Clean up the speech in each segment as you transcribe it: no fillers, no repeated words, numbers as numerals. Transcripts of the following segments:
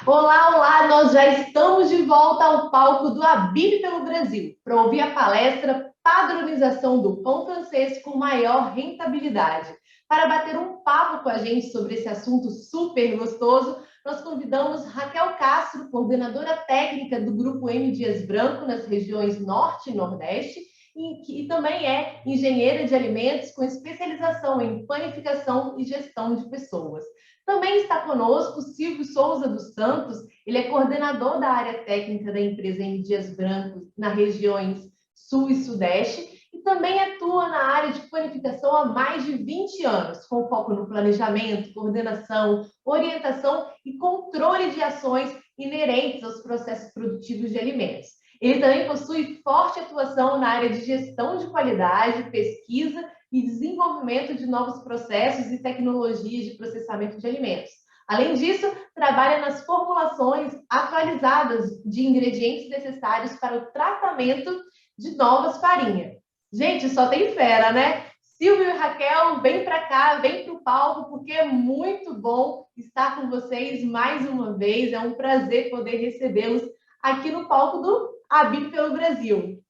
Olá, olá! Nós já estamos de volta ao palco do Habib pelo Brasil para ouvir a palestra Padronização do Pão Francês com Maior Rentabilidade. Para bater um papo com a gente sobre esse assunto super gostoso, nós convidamos Raquel Castro, coordenadora técnica do Grupo M. Dias Branco nas regiões Norte e Nordeste, e que também é engenheira de alimentos com especialização em panificação e gestão de pessoas. Também está conosco Silvio Souza dos Santos, ele é coordenador da área técnica da empresa M. Dias Branco nas regiões Sul e Sudeste e também atua na área de panificação há mais de 20 anos, com foco no planejamento, coordenação, orientação e controle de ações inerentes aos processos produtivos de alimentos. Ele também possui forte atuação na área de gestão de qualidade, pesquisa e desenvolvimento de novos processos e tecnologias de processamento de alimentos. Além disso, trabalha nas formulações atualizadas de ingredientes necessários para o tratamento de novas farinhas. Gente, só tem fera, né? Silvio e Raquel, vem para cá, vem para o palco, porque é muito bom estar com vocês mais uma vez. É um prazer poder recebê-los aqui no palco do Habib pelo Brasil.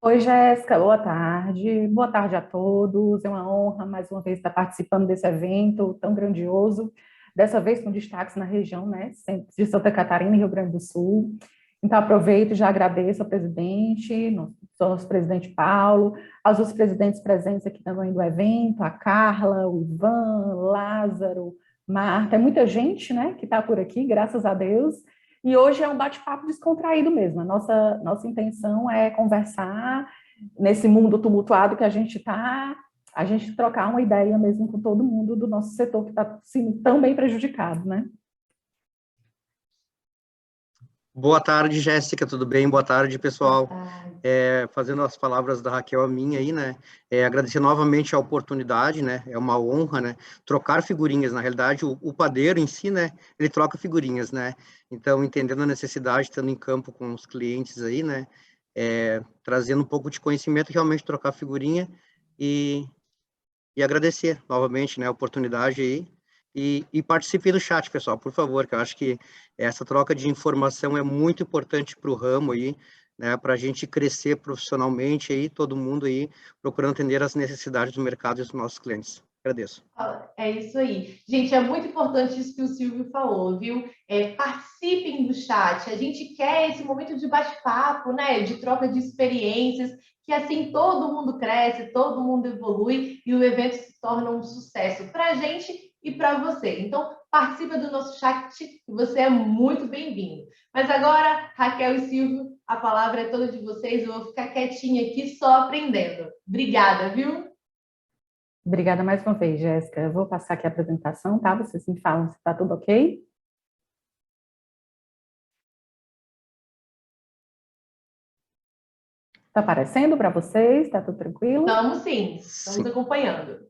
Oi, Jéssica, boa tarde. Boa tarde a todos. É uma honra, mais uma vez, estar participando desse evento tão grandioso, dessa vez com destaques na região, né, de Santa Catarina e Rio Grande do Sul. Então, aproveito e já agradeço ao presidente, nosso presidente Paulo, aos outros presidentes presentes aqui também do evento, a Carla, o Ivan, Lázaro, Marta, é muita gente, né, que está por aqui, graças a Deus. E hoje é um bate-papo descontraído mesmo. A nossa intenção é conversar nesse mundo tumultuado que a gente está, a gente trocar uma ideia mesmo com todo mundo do nosso setor que está sendo tão bem prejudicado, né? Boa tarde, Jéssica, tudo bem? Boa tarde, Boa pessoal. tarde. Fazendo as palavras da Raquel a minha aí, né? Agradecer novamente a oportunidade, né? É uma honra, né? Trocar figurinhas. Na realidade, o padeiro em si, né? Ele troca figurinhas, né? Então, entendendo a necessidade, estando em campo com os clientes aí, né? Trazendo um pouco de conhecimento, realmente trocar figurinha e, e agradecer novamente, né? A oportunidade aí. E participe do chat, pessoal, por favor, que eu acho que essa troca de informação é muito importante para o ramo aí, né, para a gente crescer profissionalmente aí, todo mundo aí, procurando atender as necessidades do mercado e dos nossos clientes. Agradeço. É isso aí. Gente, é muito importante isso que o Silvio falou, viu? Participem do chat. A gente quer esse momento de bate-papo, né? De troca de experiências, que assim todo mundo cresce, todo mundo evolui e o evento se torna um sucesso para a gente e para você. Então, participa do nosso chat, que você é muito bem-vindo. Mas agora, Raquel e Silvio, a palavra é toda de vocês. Eu vou ficar quietinha aqui só aprendendo. Obrigada, viu? Obrigada mais uma vez, Jéssica. Eu vou passar aqui a apresentação, tá? Vocês me falam se está tudo ok? Está aparecendo para vocês? Está tudo tranquilo? Estamos sim, estamos Sim. acompanhando.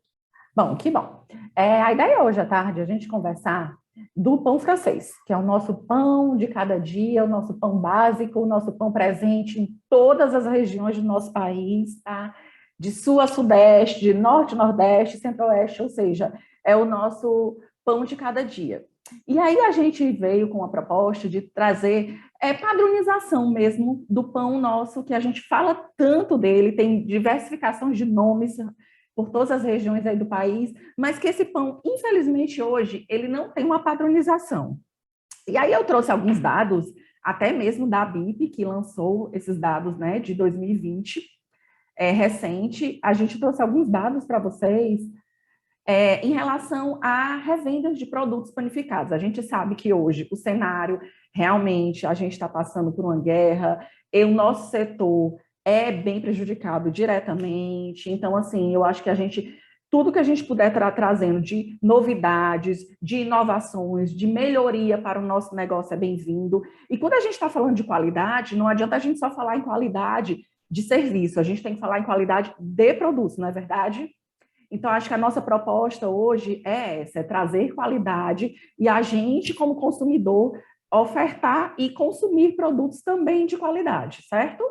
Bom, que bom. A ideia hoje à tarde é a gente conversar do pão francês, que é o nosso pão de cada dia, o nosso pão básico, o nosso pão presente em todas as regiões do nosso país, tá? De sul a sudeste, de norte a nordeste, centro-oeste, ou seja, é o nosso pão de cada dia. E aí a gente veio com a proposta de trazer padronização mesmo do pão nosso, que a gente fala tanto dele, tem diversificações de nomes por todas as regiões aí do país, mas que esse pão, infelizmente, hoje, ele não tem uma padronização. E aí eu trouxe alguns dados, até mesmo da BIP, que lançou esses dados, né, de 2020, recente. A gente trouxe alguns dados para vocês em relação a revendas de produtos panificados. A gente sabe que hoje o cenário, realmente, a gente está passando por uma guerra, e o nosso setor é bem prejudicado diretamente. Então, assim, eu acho que tudo que a gente puder estar trazendo de novidades, de inovações, de melhoria para o nosso negócio é bem-vindo. E quando a gente está falando de qualidade, não adianta a gente só falar em qualidade de serviço, a gente tem que falar em qualidade de produtos, não é verdade? Então, acho que a nossa proposta hoje é essa, é trazer qualidade e a gente, como consumidor, ofertar e consumir produtos também de qualidade, certo?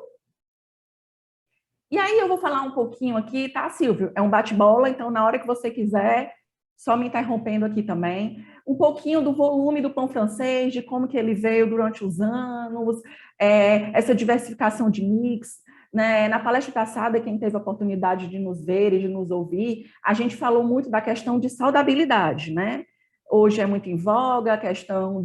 E aí eu vou falar um pouquinho aqui, tá, Silvio? É um bate-bola, então na hora que você quiser, só me interrompendo aqui também, um pouquinho do volume do pão francês, de como que ele veio durante os anos, essa diversificação de mix, né? Na palestra passada, quem teve a oportunidade de nos ver e de nos ouvir, a gente falou muito da questão de saudabilidade, né? Hoje é muito em voga a questão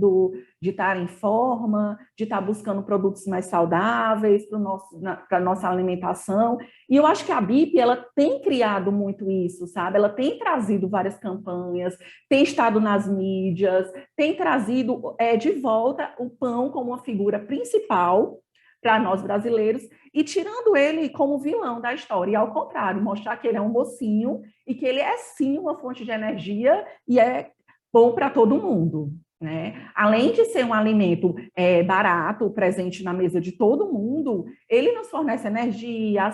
de estar em forma, de estar buscando produtos mais saudáveis para a nossa alimentação. E eu acho que a BIP, ela tem criado muito isso, sabe? Ela tem trazido várias campanhas, tem estado nas mídias, tem trazido de volta o pão como uma figura principal para nós brasileiros e tirando ele como vilão da história. E ao contrário, mostrar que ele é um mocinho e que ele é sim uma fonte de energia e é bom para todo mundo, né? Além de ser um alimento barato, presente na mesa de todo mundo, ele nos fornece energia,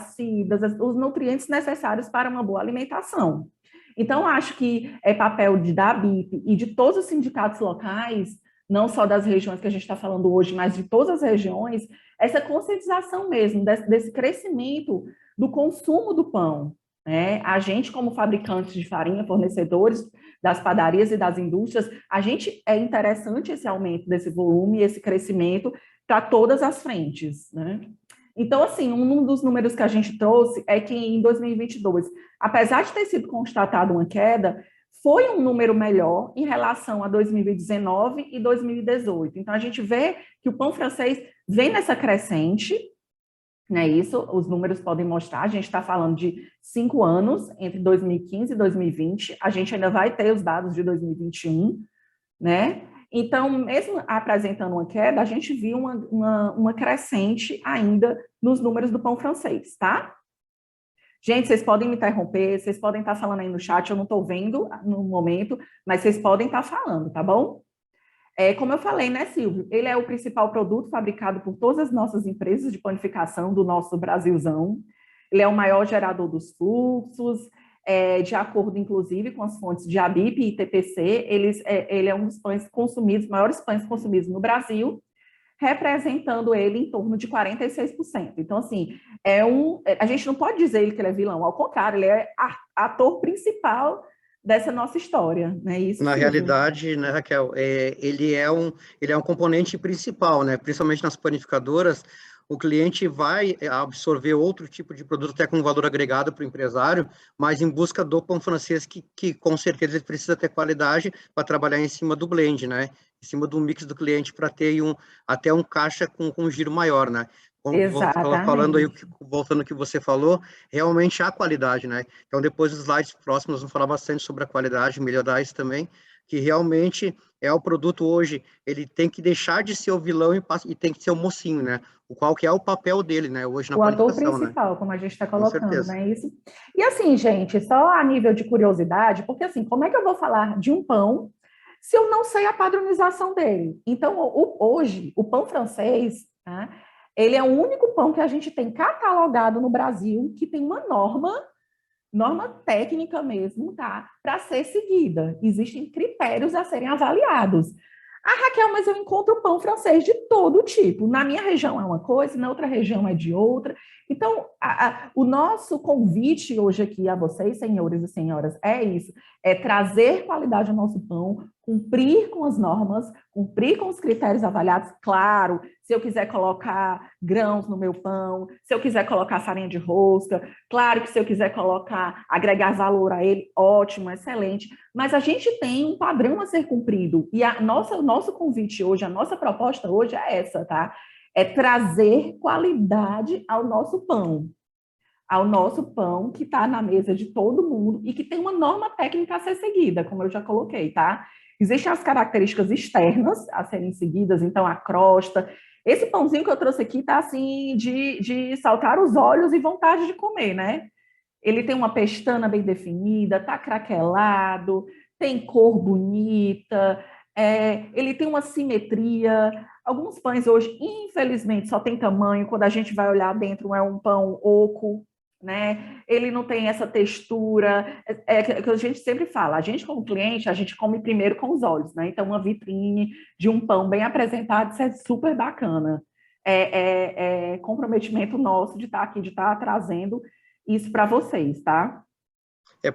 os nutrientes necessários para uma boa alimentação. Então, acho que é papel da BIP e de todos os sindicatos locais, não só das regiões que a gente está falando hoje, mas de todas as regiões, essa conscientização mesmo, desse crescimento do consumo do pão, né? A gente, como fabricantes de farinha, fornecedores das padarias e das indústrias, a gente é interessante esse aumento desse volume, esse crescimento para todas as frentes, né? Então, assim, um dos números que a gente trouxe é que em 2022, apesar de ter sido constatada uma queda, foi um número melhor em relação a 2019 e 2018. Então, a gente vê que o pão francês vem nessa crescente, né? Isso, os números podem mostrar, a gente está falando de 5 anos, entre 2015 e 2020, a gente ainda vai ter os dados de 2021, né? Então, mesmo apresentando uma queda, a gente viu uma crescente ainda nos números do pão francês, tá? Gente, vocês podem me interromper, vocês podem estar falando aí no chat, eu não estou vendo no momento, mas vocês podem estar falando, tá bom? Como eu falei, né, Silvio? Ele é o principal produto fabricado por todas as nossas empresas de panificação do nosso Brasilzão. Ele é o maior gerador dos fluxos, de acordo, inclusive, com as fontes de ABIP e TPC, ele é um dos pães consumidos, maiores pães consumidos no Brasil, representando ele em torno de 46%. Então, assim, a gente não pode dizer que ele é vilão, ao contrário, ele é ator principal dessa nossa história, né? Isso. Na realidade, né, Raquel, ele é um componente principal, né? Principalmente nas panificadoras, o cliente vai absorver outro tipo de produto até com valor agregado para o empresário, mas em busca do pão francês que com certeza ele precisa ter qualidade para trabalhar em cima do blend, né? Em cima do mix do cliente para ter até um caixa com um giro maior, né? Falando aí, voltando ao que você falou, realmente há qualidade, né? Então, depois dos slides próximos, vamos falar bastante sobre a qualidade, melhorar isso também, que realmente é o produto hoje, ele tem que deixar de ser o vilão e tem que ser o mocinho, né? Qual que é o papel dele, né? Hoje na panificação, ator principal, né? Como a gente está colocando, né? Isso. E assim, gente, só a nível de curiosidade, porque assim, como é que eu vou falar de um pão se eu não sei a padronização dele? Então, hoje, o pão francês, tá? Ele é o único pão que a gente tem catalogado no Brasil que tem uma norma técnica mesmo, tá? Para ser seguida. Existem critérios a serem avaliados. Ah, Raquel, mas eu encontro pão francês de todo tipo. Na minha região é uma coisa, na outra região é de outra. Então, o nosso convite hoje aqui a vocês, senhores e senhoras, é isso. É trazer qualidade ao nosso pão, cumprir com as normas, cumprir com os critérios avaliados. Claro, se eu quiser colocar grãos no meu pão, se eu quiser colocar farinha de rosca, claro que se eu quiser agregar valor a ele, ótimo, excelente. Mas a gente tem um padrão a ser cumprido. E o nosso convite hoje, a nossa proposta hoje é essa, tá? É trazer qualidade ao nosso pão que está na mesa de todo mundo e que tem uma norma técnica a ser seguida, como eu já coloquei, tá? Existem as características externas a serem seguidas, então a crosta. Esse pãozinho que eu trouxe aqui tá assim de saltar os olhos e vontade de comer, né? Ele tem uma pestana bem definida, tá craquelado, tem cor bonita, ele tem uma simetria. Alguns pães hoje, infelizmente, só tem tamanho, quando a gente vai olhar dentro é um pão oco, né? Ele não tem essa textura, que a gente sempre fala, a gente como cliente, a gente come primeiro com os olhos, né? Então, uma vitrine de um pão bem apresentado, isso é super bacana. É comprometimento nosso de estar aqui, de estar trazendo isso para vocês, tá?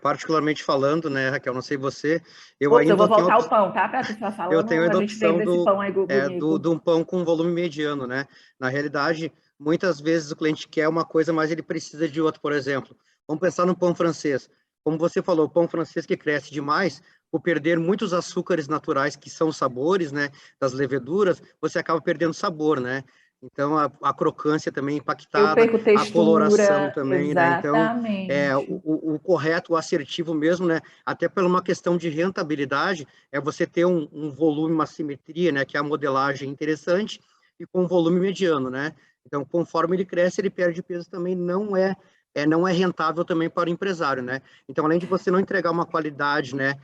Particularmente falando, né, Raquel, não sei você, eu Outros, eu ainda vou tenho voltar ao pão, tá? Para tu estar eu falando, tenho a ainda a gente vendo opção esse pão aí de bonito. um pão com volume mediano, né? Na realidade, muitas vezes o cliente quer uma coisa, mas ele precisa de outra, por exemplo. Vamos pensar no pão francês. Como você falou, o pão francês que cresce demais, por perder muitos açúcares naturais, que são sabores, né, das leveduras, você acaba perdendo sabor, né? Então, a crocância também é Eu impactada, perco a coloração textura, também, né? Então, exatamente. o correto, o assertivo mesmo, né? Até por uma questão de rentabilidade, é você ter um volume, uma simetria, né? Que é a modelagem interessante e com volume mediano, né? Então, conforme ele cresce, ele perde peso também, não é rentável também para o empresário, né? Então, além de você não entregar uma qualidade, né?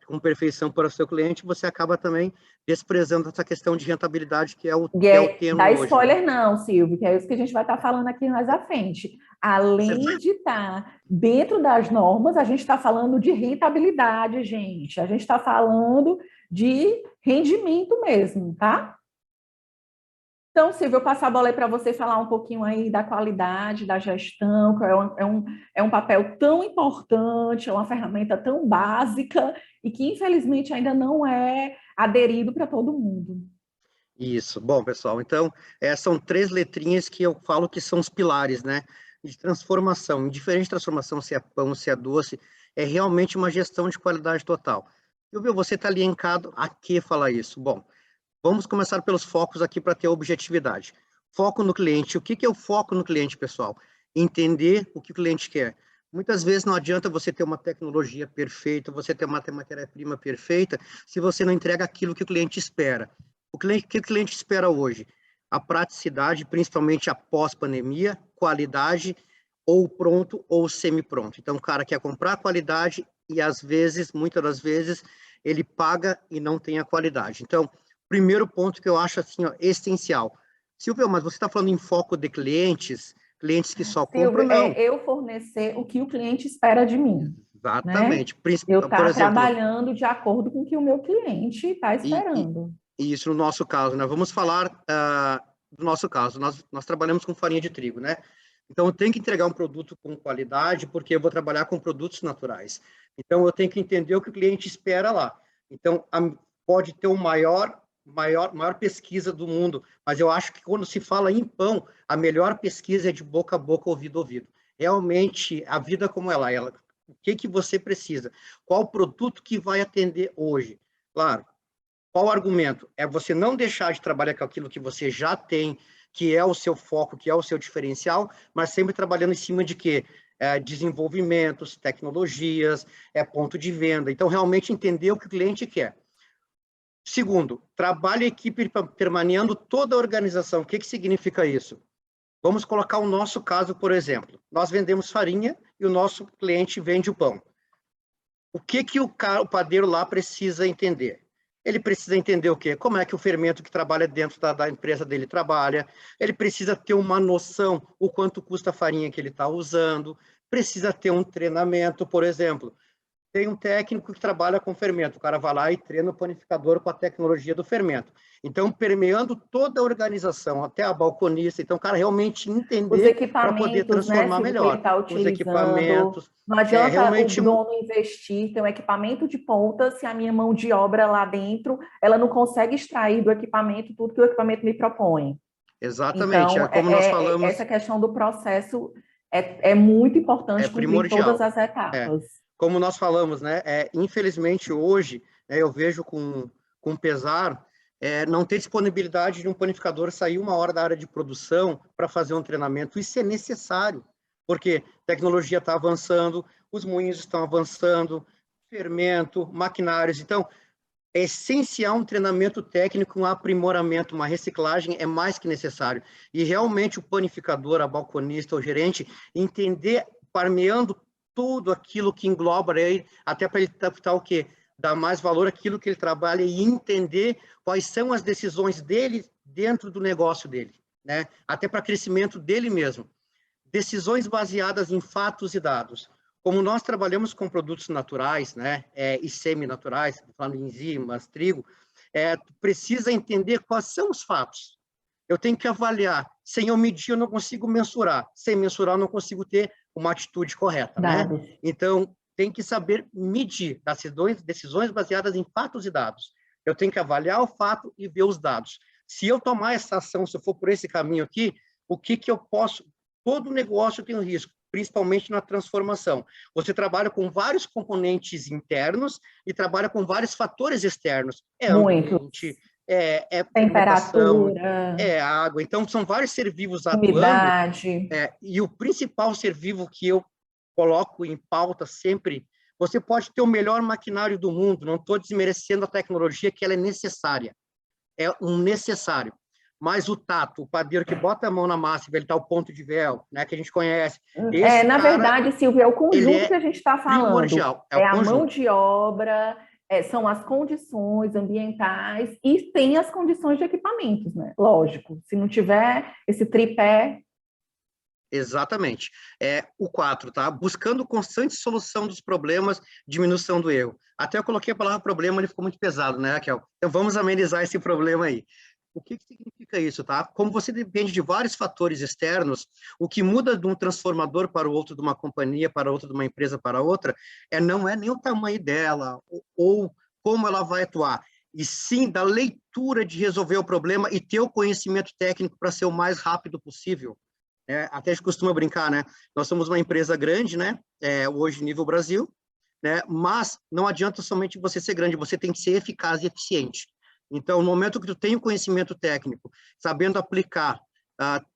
Com perfeição para o seu cliente, você acaba também desprezando essa questão de rentabilidade que é o tema Dá hoje, né? spoiler não, Silvio, que é isso que a gente vai estar falando aqui mais à frente. Além de estar dentro das normas, a gente está falando de rentabilidade, gente. A gente está falando de rendimento mesmo, tá? Então, Silvio, eu passo a bola aí para você falar um pouquinho aí da qualidade, da gestão, que é um papel tão importante, é uma ferramenta tão básica e que, infelizmente, ainda não é aderido para todo mundo. Isso. Bom, pessoal, então, são 3 letrinhas que eu falo que são os pilares, né, de transformação. Indiferente de transformação, se é pão, se é doce, é realmente uma gestão de qualidade total. Silvio, você está linkado a que falar isso? Bom, vamos começar pelos focos aqui para ter objetividade. Foco no cliente. O que é o foco no cliente, pessoal? Entender o que o cliente quer. Muitas vezes não adianta você ter uma tecnologia perfeita, você ter uma matéria-prima perfeita, se você não entrega aquilo que o cliente espera. O que o cliente espera hoje? A praticidade, principalmente após pandemia, qualidade, ou pronto ou semi-pronto. Então, o cara quer comprar qualidade e, às vezes, muitas das vezes, ele paga e não tem a qualidade. Então, primeiro ponto que eu acho assim, ó, essencial. Silvio, mas você está falando em foco de clientes, clientes que só compram? Silvio, Não. é eu fornecer o que o cliente espera de mim, né? Exatamente. Eu Por estar exemplo, trabalhando de acordo com o que o meu cliente está e, e, esperando. e isso no nosso caso, né? Vamos falar do nosso caso. Nós trabalhamos com farinha de trigo, né? Então, eu tenho que entregar um produto com qualidade, porque eu vou trabalhar com produtos naturais. Então, eu tenho que entender o que o cliente espera lá. Então, pode ter maior pesquisa do mundo, mas eu acho que quando se fala em pão, a melhor pesquisa é de boca a boca, ouvido a ouvido. Realmente, a vida como ela, o que você precisa? Qual produto que vai atender hoje? Claro, qual o argumento? É você não deixar de trabalhar com aquilo que você já tem, que é o seu foco, que é o seu diferencial, mas sempre trabalhando em cima de quê? Desenvolvimentos, tecnologias, ponto de venda. Então, realmente entender o que o cliente quer. Segundo, trabalho em equipe permeando toda a organização. O que significa isso? Vamos colocar o nosso caso, por exemplo. Nós vendemos farinha e o nosso cliente vende o pão. O que o padeiro lá precisa entender? Ele precisa entender o quê? Como é que o fermento que trabalha dentro da empresa dele trabalha. Ele precisa ter uma noção o quanto custa a farinha que ele está usando. Precisa ter um treinamento, por exemplo. Tem um técnico que trabalha com fermento. O cara vai lá e treina o panificador com a tecnologia do fermento. Então, permeando toda a organização, até a balconista. Então, o cara realmente Os entender para poder equipamentos, né, transformar Silvio, que ele melhor. está Os utilizando. equipamentos. Não adianta o Realmente dono investir, ter um equipamento de ponta, se a minha mão de obra lá dentro, ela não consegue extrair do equipamento tudo que o equipamento me propõe. Exatamente, Então, como nós essa falamos, questão do processo é muito é importante cumprir todas primordial. as É, etapas. como nós falamos, né? Infelizmente hoje, eu vejo com pesar, não ter disponibilidade de um panificador sair 1 hora da área de produção para fazer um treinamento. Isso é necessário, porque a tecnologia está avançando, os moinhos estão avançando, fermento, maquinários. Então, é essencial um treinamento técnico, um aprimoramento, uma reciclagem é mais que necessário. E realmente o panificador, a balconista, o gerente, entender, permeando tudo aquilo que engloba ele, até para ele captar o quê? Dar mais valor àquilo que ele trabalha e entender quais são as decisões dele dentro do negócio dele, né? Até para crescimento dele mesmo. Decisões baseadas em fatos e dados. Como nós trabalhamos com produtos naturais, né, e semi-naturais, falando em enzimas, trigo, precisa entender quais são os fatos. Eu tenho que avaliar. Sem eu medir, eu não consigo mensurar. Sem mensurar, eu não consigo ter uma atitude correta, né? Dados. Então, tem que saber medir decisões baseadas em fatos e dados. Eu tenho que avaliar o fato e ver os dados. Se eu tomar essa ação, se eu for por esse caminho aqui, o que eu posso... Todo negócio tem um risco, principalmente na transformação. Você trabalha com vários componentes internos e trabalha com vários fatores externos. É ambiente, temperatura, é água. Então, são vários ser vivos atuando. umidade. E o principal ser vivo que eu coloco em pauta sempre, você pode ter o melhor maquinário do mundo, não estou desmerecendo a tecnologia, que ela é necessária. É um necessário. Mas o tato, o padeiro que bota a mão na massa e vai estar o ponto de véu, né, que a gente conhece. Na verdade, Silvia, é o conjunto que a gente está falando. Primordial, é a mão de obra, são as condições ambientais e tem as condições de equipamentos, né? Lógico, se não tiver esse tripé... Exatamente. O 4, tá? Buscando constante solução dos problemas, diminuição do erro. Até eu coloquei a palavra problema, ele ficou muito pesado, né, Raquel? Então, vamos amenizar esse problema aí. O que significa isso, tá? Como você depende de vários fatores externos, o que muda de um transformador para o outro, de uma companhia para outra, de uma empresa para outra, não é nem o tamanho dela ou como ela vai atuar, e sim da leitura de resolver o problema e ter o conhecimento técnico para ser o mais rápido possível. Até a gente costuma brincar, né? Nós somos uma empresa grande, né? Hoje, nível Brasil, né? Mas não adianta somente você ser grande, você tem que ser eficaz e eficiente. Então, no momento que tu tem o conhecimento técnico, sabendo aplicar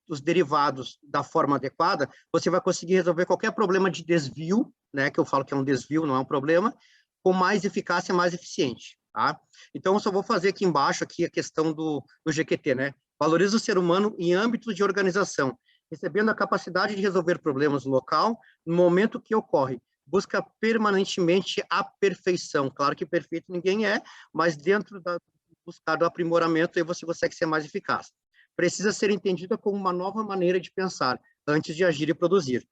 os derivados da forma adequada, você vai conseguir resolver qualquer problema de desvio, né? Que eu falo que é um desvio, não é um problema, com mais eficácia, mais eficiente, tá? Então, eu só vou fazer aqui embaixo aqui a questão do GQT, né? Valoriza o ser humano em âmbitos de organização, recebendo a capacidade de resolver problemas no local, no momento que ocorre. Busca permanentemente a perfeição. Claro que perfeito ninguém é, mas dentro da buscar do aprimoramento, aí você consegue ser mais eficaz. Precisa ser entendida como uma nova maneira de pensar, antes de agir e produzir.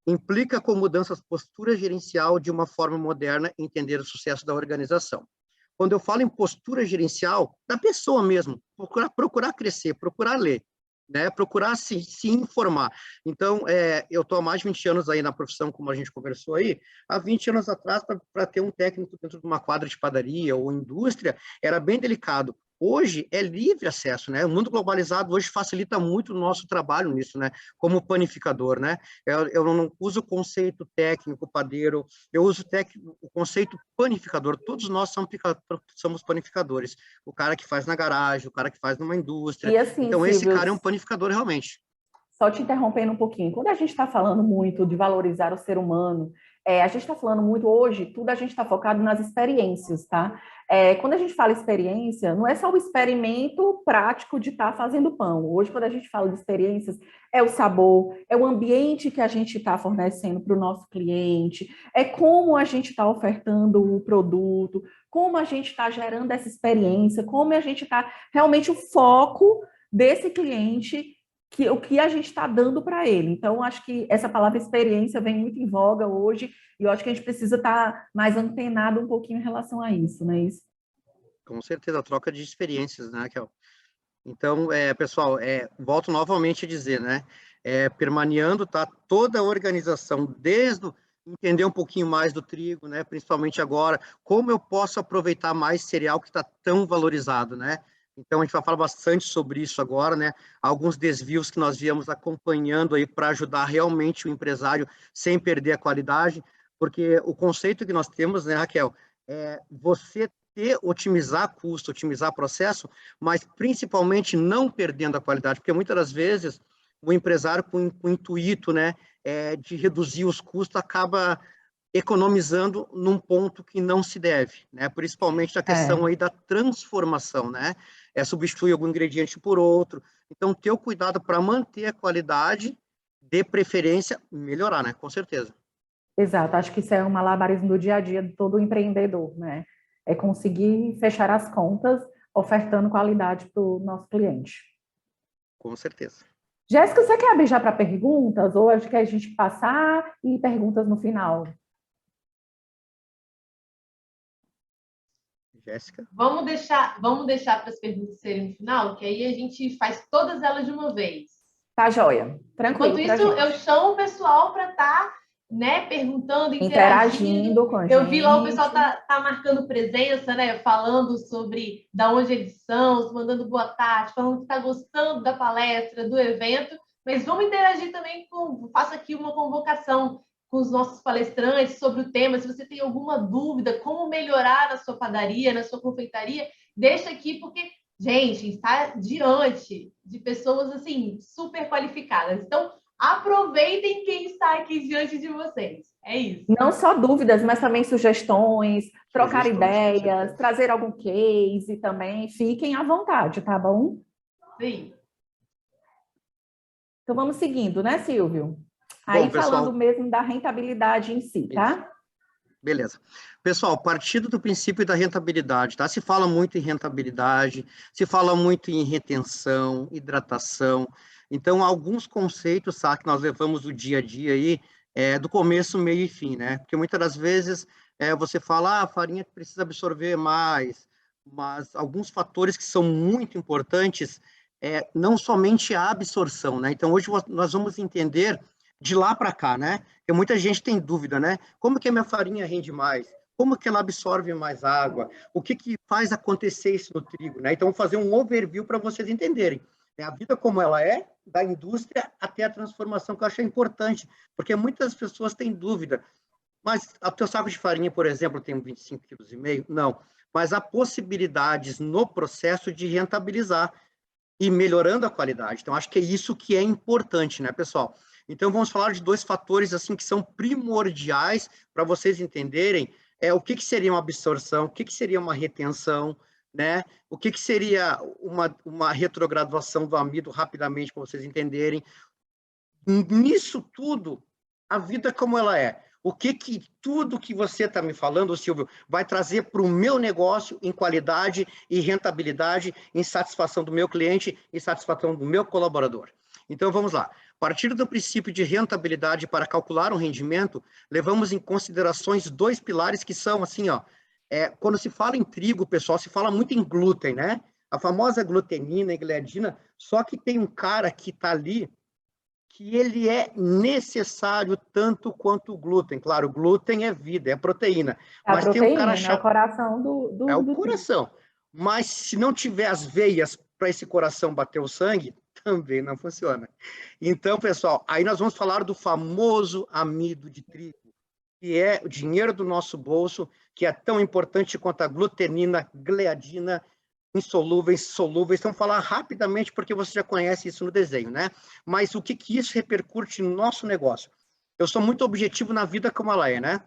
Implica com mudanças postura gerencial de uma forma moderna, entender o sucesso da organização. Quando eu falo em postura gerencial, da pessoa mesmo, procurar crescer, procurar ler, né? Procurar se informar. Então, eu estou há mais de 20 anos aí na profissão, como a gente conversou aí. Há 20 anos atrás, para ter um técnico dentro de uma quadra de padaria ou indústria, era bem delicado. Hoje é livre acesso, né? O mundo globalizado hoje facilita muito o nosso trabalho nisso, né? Como panificador, né? Eu não uso o conceito técnico, padeiro, eu uso o conceito panificador. Todos nós somos panificadores. O cara que faz na garagem, o cara que faz numa indústria. E assim, então, Silvio, esse cara é um panificador realmente. Só te interrompendo um pouquinho. Quando a gente está falando muito de valorizar o ser humano, a gente está falando muito hoje, tudo a gente está focado nas experiências, tá? Quando a gente fala experiência, não é só o experimento prático de estar fazendo pão. Hoje, quando a gente fala de experiências, é o sabor, é o ambiente que a gente está fornecendo para o nosso cliente, é como a gente está ofertando o produto, como a gente está gerando essa experiência, como a gente está realmente o foco desse cliente, o que a gente está dando para ele. Então, acho que essa palavra experiência vem muito em voga hoje, e eu acho que a gente precisa estar mais antenado um pouquinho em relação a isso, não é isso? Com certeza, a troca de experiências, né, Raquel? Então, pessoal, volto novamente a dizer, né, permaneando, tá, toda a organização, desde entender um pouquinho mais do trigo, né, principalmente agora, como eu posso aproveitar mais cereal que está tão valorizado, né? Então, a gente vai falar bastante sobre isso agora, né? Alguns desvios que nós viemos acompanhando aí para ajudar realmente o empresário sem perder a qualidade, porque o conceito que nós temos, né, Raquel, é você otimizar custo, otimizar processo, mas principalmente não perdendo a qualidade, porque muitas das vezes o empresário com o intuito, né, de reduzir os custos acaba economizando num ponto que não se deve, né? Principalmente na questão aí da transformação, né? Substituir algum ingrediente por outro. Então, ter o cuidado para manter a qualidade, de preferência, melhorar, né? Com certeza. Exato, acho que isso é um malabarismo do dia a dia de todo empreendedor, né? É conseguir fechar as contas ofertando qualidade para o nosso cliente. Com certeza. Jéssica, você quer abrir já para perguntas? Ou acho que a gente passar e perguntas no final? Jéssica? Vamos deixar para as perguntas serem no final, que aí a gente faz todas elas de uma vez. Tá, joia. Tranquilo. Enquanto isso, eu chamo o pessoal para estar né, perguntando, interagindo com a gente. Eu vi lá o pessoal tá marcando presença, né, falando sobre da onde eles são, mandando boa tarde, falando que está gostando da palestra, do evento, mas vamos interagir também faço aqui uma convocação com os nossos palestrantes sobre o tema. Se você tem alguma dúvida, como melhorar na sua padaria, na sua confeitaria, deixa aqui, porque, gente, está diante de pessoas, assim, super qualificadas. Então, aproveitem quem está aqui diante de vocês. É isso. Não só dúvidas, mas também sugestões, trocar ideias, trazer algum case também. Fiquem à vontade, tá bom? Sim. Então, vamos seguindo, né, Silvio? Aí, bom, pessoal, falando mesmo da rentabilidade em si, tá? Beleza. Pessoal, partindo do princípio da rentabilidade, tá? Se fala muito em rentabilidade, se fala muito em retenção, hidratação. Então, alguns conceitos, tá, que nós levamos do dia a dia aí, do começo, meio e fim, né? Porque muitas das vezes você fala, a farinha precisa absorver mais, mas alguns fatores que são muito importantes, não somente a absorção, né? Então, hoje nós vamos entender de lá para cá, né? Porque muita gente tem dúvida, né? Como que a minha farinha rende mais? Como que ela absorve mais água? O que que faz acontecer isso no trigo, né? Então, vou fazer um overview para vocês entenderem. A vida como ela é, da indústria até a transformação, que eu acho importante, porque muitas pessoas têm dúvida. Mas o teu saco de farinha, por exemplo, tem 25,5 kg? Não. Mas há possibilidades no processo de rentabilizar e melhorando a qualidade. Então, acho que é isso que é importante, né, pessoal? Então, vamos falar de dois fatores assim que são primordiais para vocês entenderem o que seria uma absorção, o que seria uma retenção, né? O que seria uma retrograduação do amido, rapidamente, para vocês entenderem. Nisso tudo, a vida como ela é. O que tudo que você está me falando, Silvio, vai trazer para o meu negócio em qualidade e rentabilidade, em satisfação do meu cliente e satisfação do meu colaborador. Então, vamos lá. A partir do princípio de rentabilidade para calcular um rendimento, levamos em considerações dois pilares que são, assim, ó, quando se fala em trigo, pessoal, se fala muito em glúten, né? A famosa glutenina e gliadina, só que tem um cara que está ali que ele é necessário tanto quanto o glúten. Claro, o glúten é vida, é proteína. Mas proteína, tem um cara é o coração do é o coração. Mas se não tiver as veias para esse coração bater o sangue, também não funciona. Então, pessoal, aí nós vamos falar do famoso amido de trigo, que é o dinheiro do nosso bolso, que é tão importante quanto a glutenina, gliadina, insolúveis, solúveis. Então, vamos falar rapidamente, porque você já conhece isso no desenho, né? Mas o que isso repercute no nosso negócio? Eu sou muito objetivo na vida como ela é, né?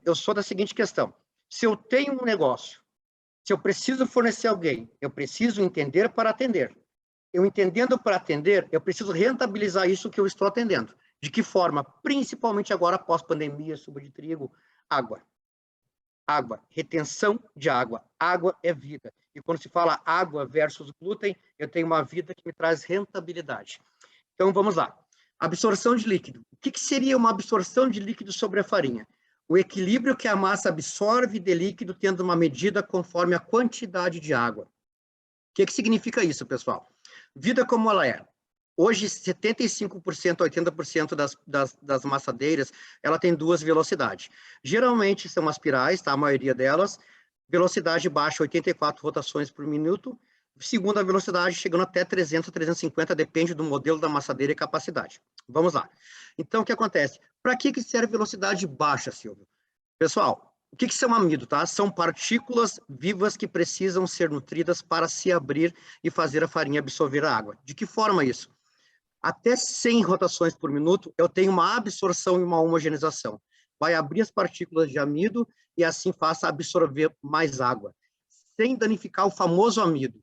Eu sou da seguinte questão. Se eu tenho um negócio, se eu preciso fornecer alguém, eu preciso entender para atender. Eu entendendo para atender, eu preciso rentabilizar isso que eu estou atendendo. De que forma? Principalmente agora, após pandemia, suba de trigo, água. Água, retenção de água. Água é vida. E quando se fala água versus glúten, eu tenho uma vida que me traz rentabilidade. Então, vamos lá. Absorção de líquido. O que seria uma absorção de líquido sobre a farinha? O equilíbrio que a massa absorve de líquido tendo uma medida conforme a quantidade de água. O que significa isso, pessoal? Vida como ela é. Hoje, 75% a 80% das maçadeiras, ela tem duas velocidades. Geralmente são aspirais, tá? A maioria delas. Velocidade baixa, 84 rotações por minuto. Segunda velocidade, chegando até 300, 350, depende do modelo da maçadeira e capacidade. Vamos lá. Então, o que acontece? Para que serve velocidade baixa, Silvio? Pessoal, o que são amido, tá? São partículas vivas que precisam ser nutridas para se abrir e fazer a farinha absorver a água. De que forma isso? Até 100 rotações por minuto, eu tenho uma absorção e uma homogeneização. Vai abrir as partículas de amido e assim faça absorver mais água, sem danificar o famoso amido.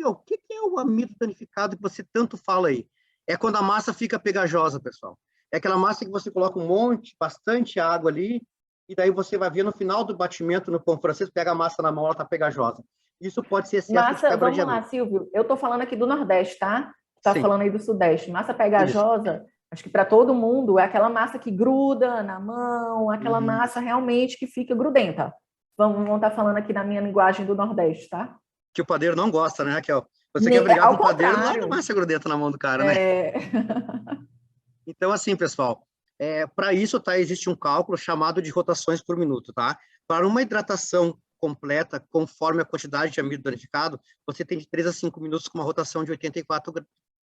O que é o amido danificado que você tanto fala aí? É quando a massa fica pegajosa, pessoal. É aquela massa que você coloca um monte, bastante água ali, e daí você vai ver no final do batimento no pão francês, pega a massa na mão, ela está pegajosa. Isso pode ser excesso de quebra de amido. Vamos lá, Silvio. Eu estou falando aqui do Nordeste, tá? Está falando aí do Sudeste. Massa pegajosa, isso. Acho que para todo mundo é aquela massa que gruda na mão, aquela massa realmente que fica grudenta. Vamos estar falando aqui na minha linguagem do Nordeste, tá? Que o padeiro não gosta, né, Raquel? Você quer brigar com o padeiro, não é massa grudenta na mão do cara, né? Então, assim, pessoal, Para isso, tá, existe um cálculo chamado de rotações por minuto, tá? Para uma hidratação completa, conforme a quantidade de amido danificado, você tem de 3 a 5 minutos com uma rotação de 84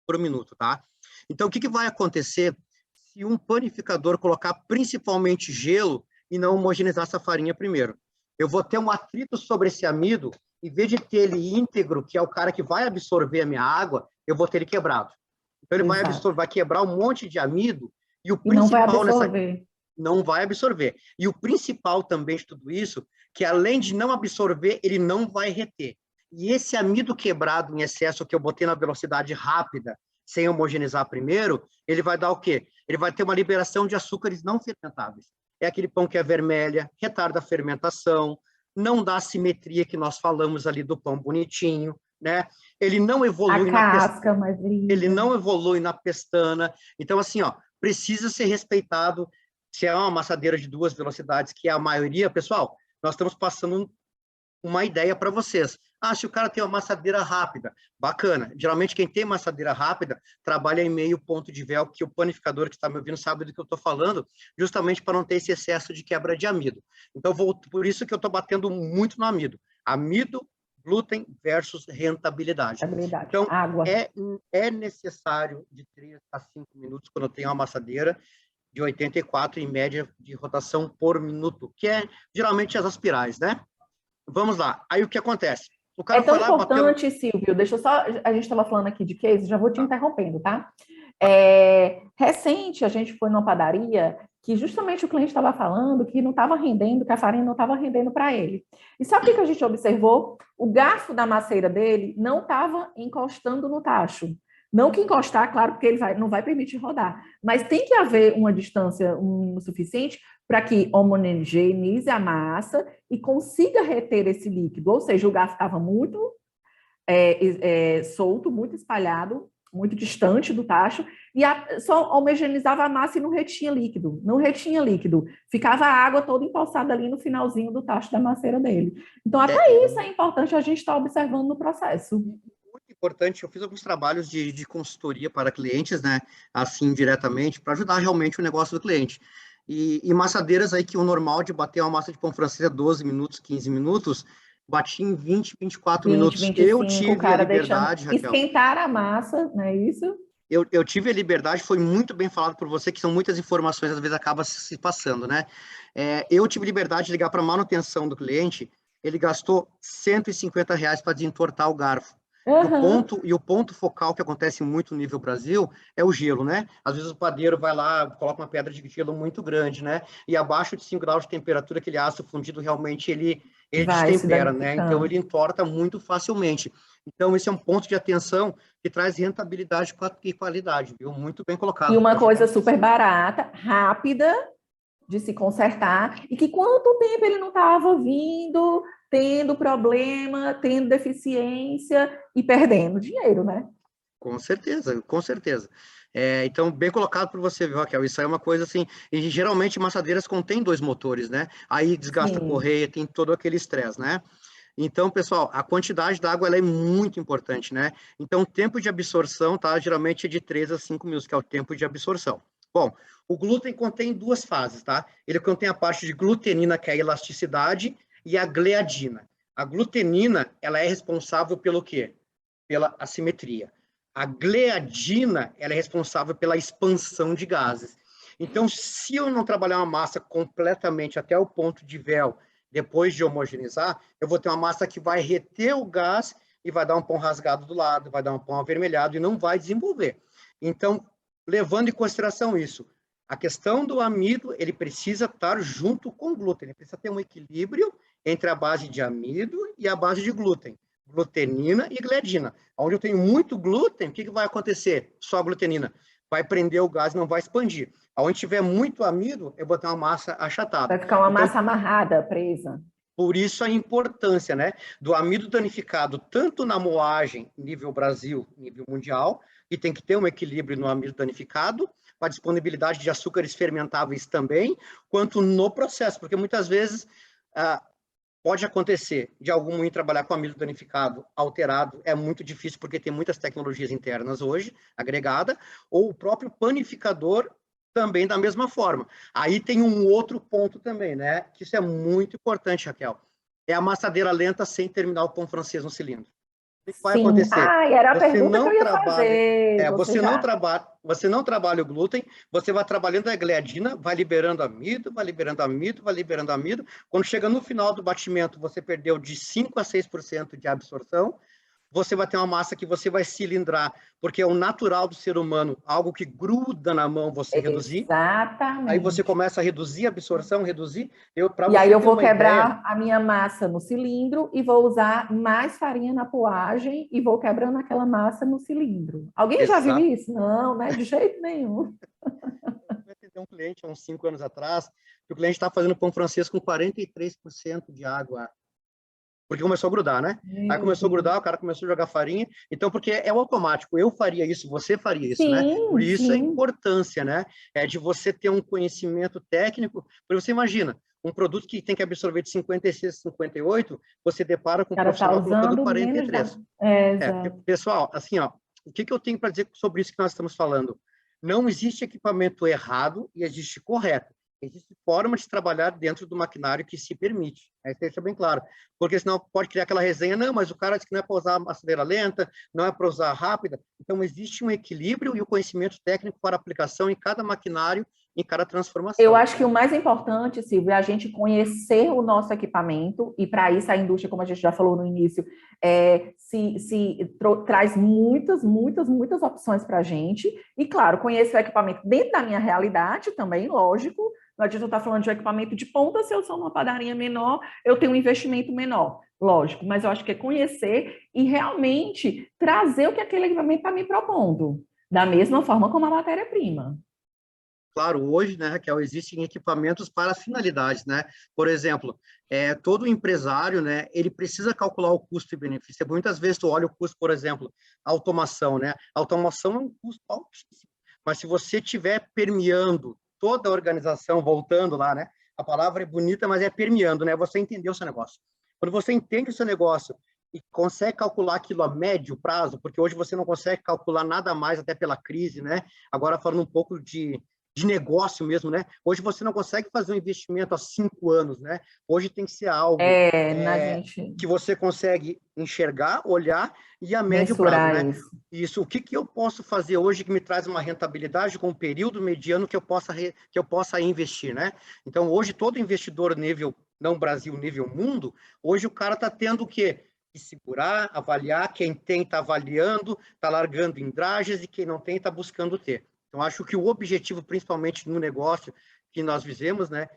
por minuto, tá? Então, o que vai acontecer se um panificador colocar principalmente gelo e não homogeneizar essa farinha primeiro? Eu vou ter um atrito sobre esse amido, em vez de ter ele íntegro, que é o cara que vai absorver a minha água, eu vou ter ele quebrado. Então, ele vai absorver, vai quebrar um monte de amido, e o principal não vai absorver. E o principal também de tudo isso, que além de não absorver, ele não vai reter. E esse amido quebrado em excesso que eu botei na velocidade rápida, sem homogeneizar primeiro, ele vai dar o quê? Ele vai ter uma liberação de açúcares não fermentáveis. É aquele pão que é vermelha, retarda a fermentação, não dá a simetria que nós falamos ali do pão bonitinho, né? Ele não evolui ele não evolui na pestana. Então, assim, ó, precisa ser respeitado. Se é uma amassadeira de 2 velocidades, que é a maioria, pessoal, nós estamos passando uma ideia para vocês. Se o cara tem uma amassadeira rápida, bacana. Geralmente, quem tem amassadeira rápida trabalha em meio ponto de véu, que o panificador que está me ouvindo sabe do que eu estou falando, justamente para não ter esse excesso de quebra de amido. Então, por isso que eu estou batendo muito no amido. Amido, glúten versus rentabilidade. Então, água. É necessário de 3 a 5 minutos quando eu tenho uma amassadeira de 84 em média de rotação por minuto, que é geralmente as aspirais, né? Vamos lá. Aí o que acontece? O cara tão importante, Silvio, deixa eu só... A gente estava falando aqui de case, já vou te interrompendo, tá? Recente, a gente foi numa padaria que justamente o cliente estava falando que não estava rendendo, que a farinha não estava rendendo para ele. E sabe o que a gente observou? O garfo da maceira dele não estava encostando no tacho. Não que encostar, claro, porque ele não vai permitir rodar, mas tem que haver uma distância suficiente para que homogeneize a massa e consiga reter esse líquido. Ou seja, o garfo estava muito solto, muito espalhado, muito distante do tacho, e só homogeneizava a massa e não retinha líquido. Não retinha líquido. Ficava a água toda empoçada ali no finalzinho do tacho da maceira dele. Então, até isso é importante a gente estar observando no processo. Importante, eu fiz alguns trabalhos de consultoria para clientes, né, assim, diretamente, para ajudar realmente o negócio do cliente. E massadeiras aí que o normal de bater uma massa de pão francês é 12 minutos, 15 minutos, bati em 20, 24 minutos. 25, eu tive a liberdade, Raquel. Esquentar a massa, não é isso? Eu tive a liberdade, foi muito bem falado por você, que são muitas informações, às vezes acaba se passando, né? Eu tive liberdade de ligar para a manutenção do cliente, ele gastou R$ 150 para desentortar o garfo. E o ponto focal que acontece muito no nível Brasil é o gelo, né? Às vezes o padeiro vai lá, coloca uma pedra de gelo muito grande, né? E abaixo de 5 graus de temperatura, aquele aço fundido realmente ele destempera, né? Então ele entorta muito facilmente. Então esse é um ponto de atenção que traz rentabilidade e qualidade, viu? Muito bem colocado. E uma coisa super barata, rápida de se consertar, e que quanto tempo ele não estava vindo, tendo problema, tendo deficiência e perdendo dinheiro, né? Com certeza, com certeza. Então, bem colocado por você, viu, Raquel? Isso aí é uma coisa assim, e geralmente massadeiras contêm 2 motores, né? Aí desgasta a correia, tem todo aquele estresse, né? Então, pessoal, a quantidade d'água ela é muito importante, né? Então, o tempo de absorção, tá? Geralmente é de 3 a 5 minutos, que é o tempo de absorção. Bom, o glúten contém 2 fases, tá? Ele contém a parte de glutenina, que é a elasticidade, e a gliadina. A glutenina, ela é responsável pelo quê? Pela assimetria. A gliadina, ela é responsável pela expansão de gases. Então, se eu não trabalhar uma massa completamente até o ponto de véu, depois de homogeneizar, eu vou ter uma massa que vai reter o gás e vai dar um pão rasgado do lado, vai dar um pão avermelhado e não vai desenvolver. Então, levando em consideração isso, a questão do amido, ele precisa estar junto com o glúten, ele precisa ter um equilíbrio entre a base de amido e a base de glúten, glutenina e gliadina. Onde eu tenho muito glúten, o que vai acontecer? Só a glutenina. Vai prender o gás e não vai expandir. Onde tiver muito amido, eu vou ter uma massa achatada. Vai ficar uma massa amarrada, presa. Por isso a importância, né, do amido danificado, tanto na moagem, nível Brasil, nível mundial, e tem que ter um equilíbrio no amido danificado, com a disponibilidade de açúcares fermentáveis também, quanto no processo, porque muitas vezes pode acontecer de algum ir trabalhar com amido danificado alterado, é muito difícil porque tem muitas tecnologias internas hoje, agregada, ou o próprio panificador também da mesma forma. Aí tem um outro ponto também, né? Que isso é muito importante, Raquel. É a amassadeira lenta sem terminar o pão francês no cilindro. O que vai Sim. acontecer? Era a Você pergunta que não eu ia trabalha, fazer. você não trabalha o glúten, você vai trabalhando a gliadina, vai liberando amido, vai liberando amido, vai liberando amido. Quando chega no final do batimento, você perdeu de 5 a 6% de absorção. Você vai ter uma massa que você vai cilindrar, porque é o natural do ser humano, algo que gruda na mão, você reduzir. Aí você Exatamente. começa a reduzir a absorção, reduzir. Para E aí você eu ter vou uma ideia, quebrar a minha massa no cilindro e vou usar mais farinha na poagem e vou quebrando aquela massa no cilindro. Alguém já viu exato. isso? Não, né? De jeito nenhum. Eu atendi um cliente há uns 5 anos atrás, que o cliente está fazendo pão francês com 43% de água, porque começou a grudar, né? Aí Meu começou a Deus. grudar, o cara começou a jogar farinha. Então, porque é o automático, eu faria isso, você faria isso, né? Por Sim, isso a sim. importância, né? É de você ter um conhecimento técnico, porque você imagina, um produto que tem que absorver de 56 a 58, você depara com O um cara está profissional colocando usando menos da. 43. Exato. Pessoal, assim, ó, o que eu tenho para dizer sobre isso que nós estamos falando? Não existe equipamento errado e existe correto. Existe forma de trabalhar dentro do maquinário que se permite. Aí deixa bem claro. Porque senão pode criar aquela resenha, não, mas o cara disse que não é para usar acelera lenta, não é para usar rápida. Então, existe um equilíbrio e o conhecimento técnico para aplicação em cada maquinário, em cada Eu transformação. acho que o mais importante, Silvio, é a gente conhecer o nosso equipamento, e para isso a indústria, como a gente já falou no início, traz muitas opções para a gente. E, claro, conhecer o equipamento dentro da minha realidade também, lógico. Não adianta eu estar falando de um equipamento de ponta, se eu sou uma padaria menor, eu tenho um investimento menor, lógico. Mas eu acho que é conhecer e realmente trazer o que aquele equipamento está me propondo, da mesma forma como a matéria-prima. Claro, hoje, né, Raquel, existem equipamentos para finalidades, né? Por exemplo, todo empresário, né, ele precisa calcular o custo e benefício. Muitas vezes tu olha o custo, por exemplo, automação, né? A automação é um custo altíssimo, mas se você tiver permeando toda a organização, voltando lá, né? A palavra é bonita, mas é permeando, né? Você entendeu o seu negócio. Quando você entende o seu negócio e consegue calcular aquilo a médio prazo, porque hoje você não consegue calcular nada mais, até pela crise, né? Agora falando um pouco de negócio mesmo, né? Hoje você não consegue fazer um investimento há 5 anos, né? Hoje tem que ser algo Na gente que você consegue enxergar, olhar e a médio prazo, mensurar né? isso. Isso, o que eu posso fazer hoje que me traz uma rentabilidade com um período mediano que eu possa investir, né? Então, hoje todo investidor nível, não Brasil, nível mundo, hoje o cara está tendo o quê? Que segurar, avaliar, quem tem está avaliando, está largando em dragas e quem não tem está buscando ter. Então, acho que o objetivo, principalmente no negócio que nós vivemos, né,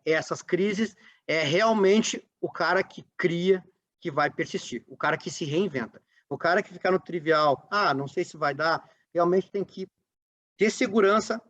essas crises, é realmente o cara que cria, que vai persistir, o cara que se reinventa. O cara que fica no trivial, não sei se vai dar, realmente tem que ter segurança,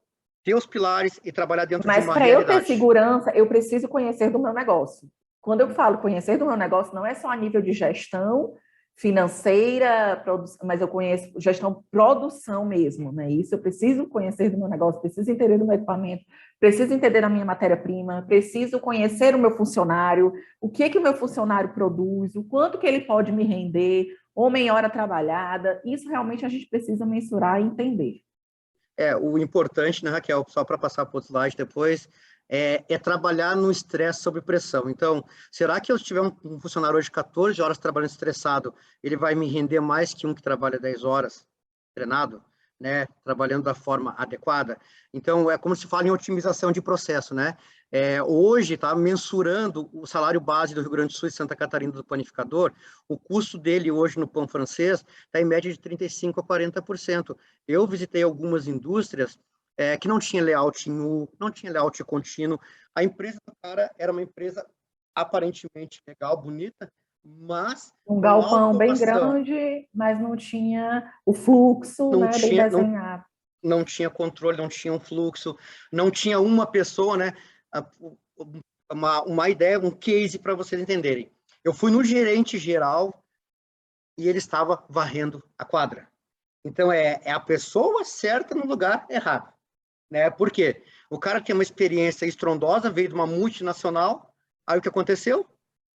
ter os pilares e trabalhar dentro de Mas uma para eu ter realidade. segurança, eu preciso conhecer do meu negócio. Quando eu falo conhecer do meu negócio, não é só a nível de gestão financeira, mas eu conheço gestão produção mesmo, né? Isso eu preciso conhecer do meu negócio, preciso entender do meu equipamento, preciso entender da minha matéria-prima, preciso conhecer o meu funcionário, o que o meu funcionário produz, o quanto que ele pode me render, homem em hora trabalhada. Isso realmente a gente precisa mensurar e entender. O importante, né, Raquel, só para passar para o outro slide depois, trabalhar no estresse sob pressão. Então, será que eu tiver um funcionário hoje 14 horas trabalhando estressado, ele vai me render mais que um que trabalha 10 horas treinado, né, trabalhando da forma adequada? Então, é como se fala em otimização de processo, né? Hoje, está mensurando o salário base do Rio Grande do Sul e Santa Catarina do panificador, o custo dele hoje no pão francês está em média de 35% a 40%. Eu visitei algumas indústrias que não tinha layout nu, não tinha layout contínuo. A empresa do cara era uma empresa aparentemente legal, bonita, mas Um com galpão bem automação. grande, mas não tinha o fluxo, Não né, bem tinha, não, desenhado. não tinha controle, não tinha um fluxo, não tinha uma pessoa, né? Uma ideia, um case para vocês entenderem. Eu fui no gerente geral e ele estava varrendo a quadra. Então, é a pessoa certa no lugar errado, né? Por quê? O cara tem uma experiência estrondosa, veio de uma multinacional, aí o que aconteceu?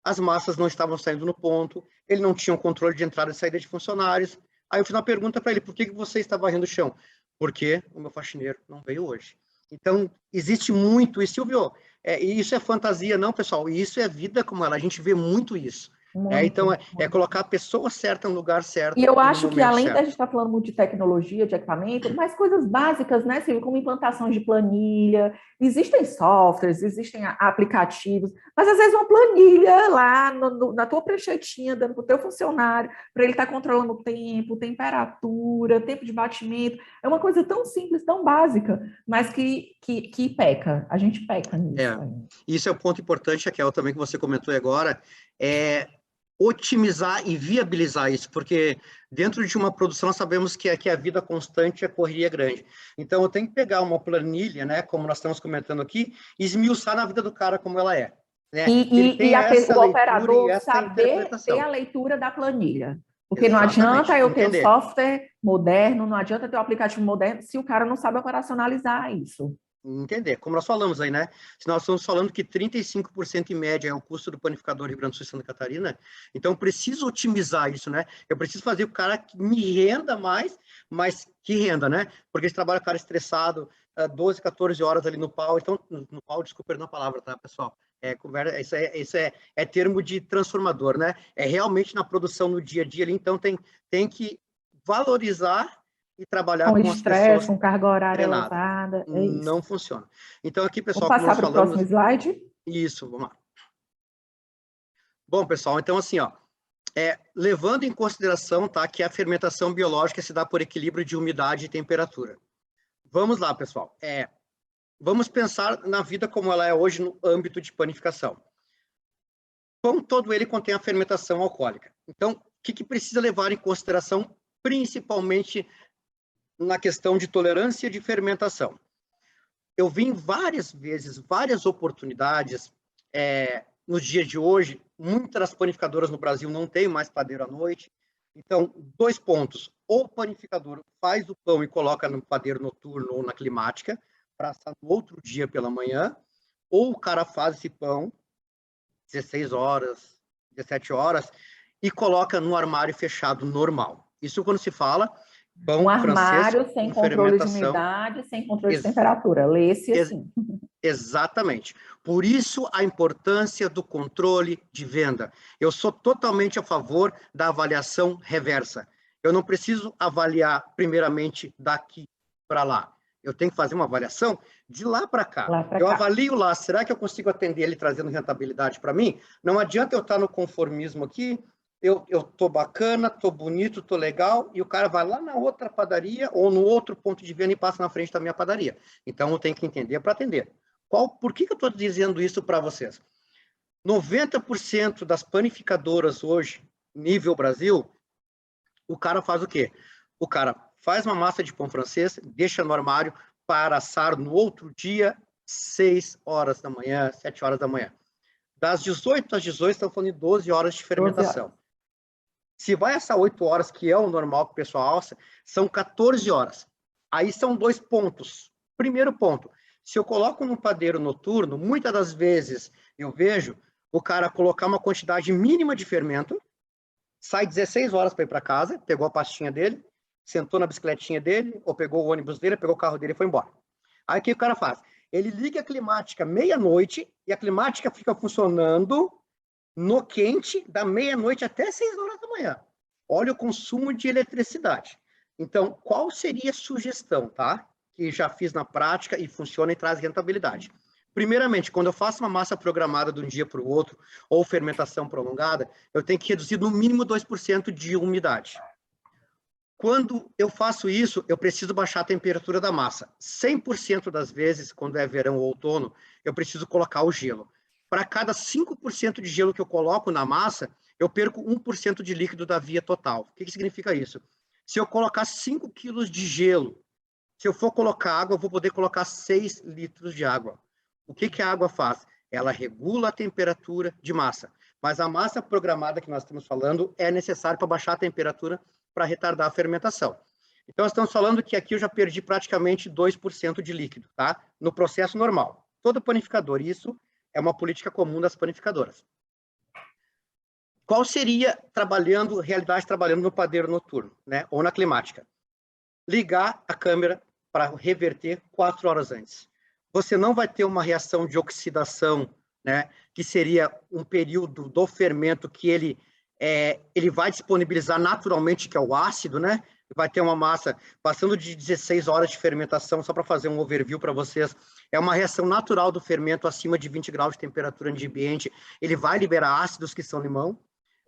As massas não estavam saindo no ponto, ele não tinha um controle de entrada e saída de funcionários. Aí eu fiz uma pergunta para ele, por que você está varrendo o chão? Porque o meu faxineiro não veio hoje. Então, existe muito, e Silvio, isso é fantasia, não, pessoal, isso é vida como ela, a gente vê muito isso. Então, Muito. colocar a pessoa certa no lugar certo E eu e no acho que, momento além da certo. gente estar falando muito de tecnologia, de equipamento, mas coisas básicas, né, Silvio, como implantação de planilha, existem softwares, existem aplicativos, mas às vezes uma planilha lá na tua pranchetinha, dando para o teu funcionário, para ele estar controlando o tempo, temperatura, tempo de batimento, é uma coisa tão simples, tão básica, mas que peca, a gente peca nisso. Isso é um ponto importante, Raquel, também que você comentou agora, otimizar e viabilizar isso, porque dentro de uma produção nós sabemos que a vida constante, a correria grande. Então, eu tenho que pegar uma planilha, né, como nós estamos comentando aqui, e esmiuçar na vida do cara como ela é. Né? O operador saber interpretação. ter a leitura da planilha. Porque Exatamente, não adianta eu ter um entender. software moderno, não adianta ter um aplicativo moderno se o cara não sabe operacionalizar isso. Entender, como nós falamos aí, né? Se nós estamos falando que 35% em média é o custo do panificador Rio Grande do Sul e Santa Catarina, então eu preciso otimizar isso, né? Eu preciso fazer o cara que me renda mais, mas que renda, né? Porque esse trabalho, o cara estressado, 12, 14 horas ali no pau, então, no pau, desculpa, perdão a palavra, tá, pessoal? Isso é termo de transformador, né? É realmente na produção, no dia a dia ali, então tem que valorizar e trabalhar com as pessoas com carga horária treinadas. elevada, é isso. Não funciona. Então, aqui, pessoal, vamos passar para o próximo slide? Isso, vamos lá. Bom, pessoal, então, assim, ó, levando em consideração, tá, que a fermentação biológica se dá por equilíbrio de umidade e temperatura. Vamos lá, pessoal. Vamos pensar na vida como ela é hoje no âmbito de panificação. Pão todo ele contém a fermentação alcoólica. Então, o que precisa levar em consideração, principalmente na questão de tolerância de fermentação? Eu vi várias vezes, várias oportunidades, nos dias de hoje, muitas das panificadoras no Brasil não têm mais padeiro à noite. Então, 2 pontos. Ou o panificador faz o pão e coloca no padeiro noturno ou na climática, para assar no outro dia pela manhã, ou o cara faz esse pão 16 horas, 17 horas, e coloca no armário fechado normal. Isso quando se fala pão armário francês sem controle de umidade, sem controle de temperatura. Lê-se assim. Exatamente. Por isso a importância do controle de venda. Eu sou totalmente a favor da avaliação reversa. Eu não preciso avaliar primeiramente daqui para lá. Eu tenho que fazer uma avaliação de lá para cá. Avalio lá, será que eu consigo atender ele trazendo rentabilidade para mim? Não adianta eu estar no conformismo aqui, eu tô bacana, tô bonito, tô legal, e o cara vai lá na outra padaria ou no outro ponto de venda e passa na frente da minha padaria. Então, eu tenho que entender para atender. Por que eu estou dizendo isso para vocês? 90% das panificadoras hoje, nível Brasil, o cara faz o quê? O cara faz uma massa de pão francês, deixa no armário para assar no outro dia, 6 horas da manhã, 7 horas da manhã. Das 18 às 18, estão falando de 12 horas de fermentação. Se vai assar 8 horas, que é o normal que o pessoal alça, são 14 horas. Aí são 2 pontos. Primeiro ponto, se eu coloco num padeiro noturno, muitas das vezes eu vejo o cara colocar uma quantidade mínima de fermento, sai 16 horas para ir para casa, pegou a pastinha dele, sentou na bicicletinha dele, ou pegou o ônibus dele, pegou o carro dele e foi embora. Aí o que o cara faz? Ele liga a climática meia-noite e a climática fica funcionando no quente da meia-noite até 6 horas da manhã. Olha o consumo de eletricidade. Então, qual seria a sugestão, tá? Que já fiz na prática e funciona e traz rentabilidade. Primeiramente, quando eu faço uma massa programada de um dia para o outro, ou fermentação prolongada, eu tenho que reduzir no mínimo 2% de umidade. Quando eu faço isso, eu preciso baixar a temperatura da massa. 100% das vezes, quando é verão ou outono, eu preciso colocar o gelo. Para cada 5% de gelo que eu coloco na massa, eu perco 1% de líquido da via total. O que significa isso? Se eu colocar 5 quilos de gelo, se eu for colocar água, eu vou poder colocar 6 litros de água. O que a água faz? Ela regula a temperatura de massa. Mas a massa programada que nós estamos falando é necessária para baixar a temperatura para retardar a fermentação. Então, nós estamos falando que aqui eu já perdi praticamente 2% de líquido, tá? No processo normal. Todo panificador, isso é uma política comum das panificadoras. Qual seria realidade trabalhando no padeiro noturno, né? Ou na climática? Ligar a câmera para reverter 4 horas antes. você não vai ter uma reação de oxidação, né, que seria um período do fermento que ele vai disponibilizar naturalmente, que é o ácido, né? Vai ter uma massa passando de 16 horas de fermentação, só para fazer um overview para vocês. É uma reação natural do fermento acima de 20 graus de temperatura ambiente. Ele vai liberar ácidos que são limão,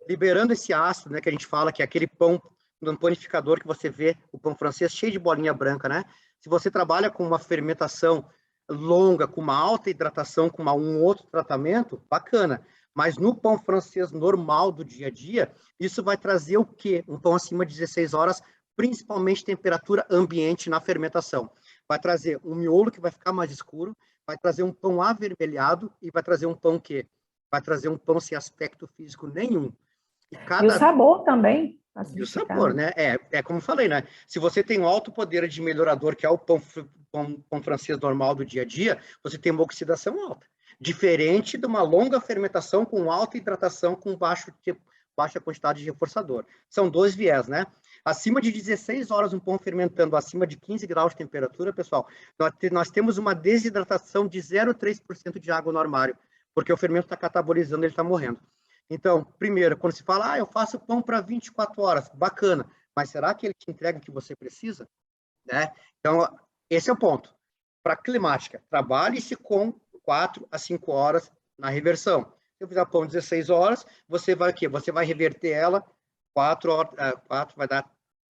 liberando esse ácido, né, que a gente fala que é aquele pão no panificador que você vê, o pão francês cheio de bolinha branca, né? Se você trabalha com uma fermentação longa, com uma alta hidratação, com um outro tratamento, bacana. Mas no pão francês normal do dia a dia, isso vai trazer o quê? Um pão acima de 16 horas, principalmente temperatura ambiente na fermentação. Vai trazer um miolo que vai ficar mais escuro, vai trazer um pão avermelhado e vai trazer um pão que vai trazer um pão sem aspecto físico nenhum. E o sabor também. E o sabor, né? É como eu falei, né? Se você tem um alto poder de melhorador, que é o pão francês normal do dia a dia, você tem uma oxidação alta. Diferente de uma longa fermentação com alta hidratação, com baixa quantidade de reforçador. São dois viés, né? Acima de 16 horas um pão fermentando acima de 15 graus de temperatura, pessoal, nós temos uma desidratação de 0,3% de água no armário, porque o fermento está catabolizando, ele está morrendo. Então, primeiro, quando se fala, eu faço pão para 24 horas, bacana, mas será que ele te entrega o que você precisa? Né? Então, esse é o ponto. Para climática, trabalhe-se com 4 a 5 horas na reversão. Se eu fizer pão 16 horas, você vai o quê? Você vai reverter ela 4 horas, vai dar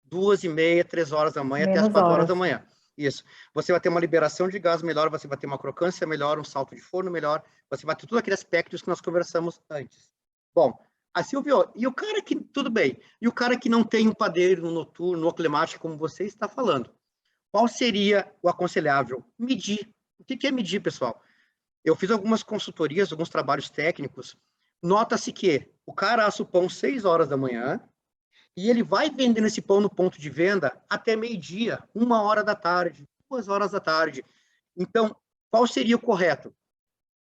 2h30, 3 horas da manhã, até as 4 horas da manhã. Isso. Você vai ter uma liberação de gás melhor, você vai ter uma crocância melhor, um salto de forno melhor, você vai ter todos aqueles aspectos que nós conversamos antes. Bom, a Silvio, e o cara que, tudo bem, e o cara que não tem um padeiro noturno ou climático, como você está falando, qual seria o aconselhável? Medir. O que é medir, pessoal? Eu fiz algumas consultorias, alguns trabalhos técnicos, nota-se que o cara assa o pão 6 horas da manhã e ele vai vendendo esse pão no ponto de venda até meio-dia, 1 hora da tarde, 2 horas da tarde. Então, qual seria o correto?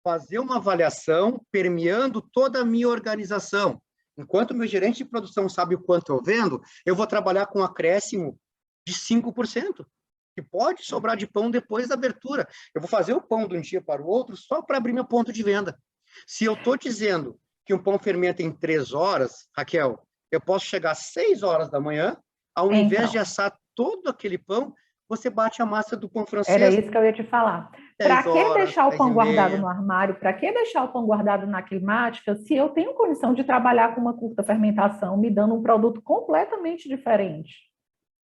Fazer uma avaliação permeando toda a minha organização. Enquanto o meu gerente de produção sabe o quanto eu vendo, eu vou trabalhar com um acréscimo de 5%, que pode sobrar de pão depois da abertura. Eu vou fazer o pão de um dia para o outro só para abrir meu ponto de venda. Se eu estou dizendo que um pão fermenta em 3 horas, Raquel, eu posso chegar às 6 horas da manhã, ao invés de assar todo aquele pão, você bate a massa do pão francês. Era isso que eu ia te falar. Para que deixar o pão guardado no armário? Para que deixar o pão guardado na climática se eu tenho condição de trabalhar com uma curta fermentação, me dando um produto completamente diferente?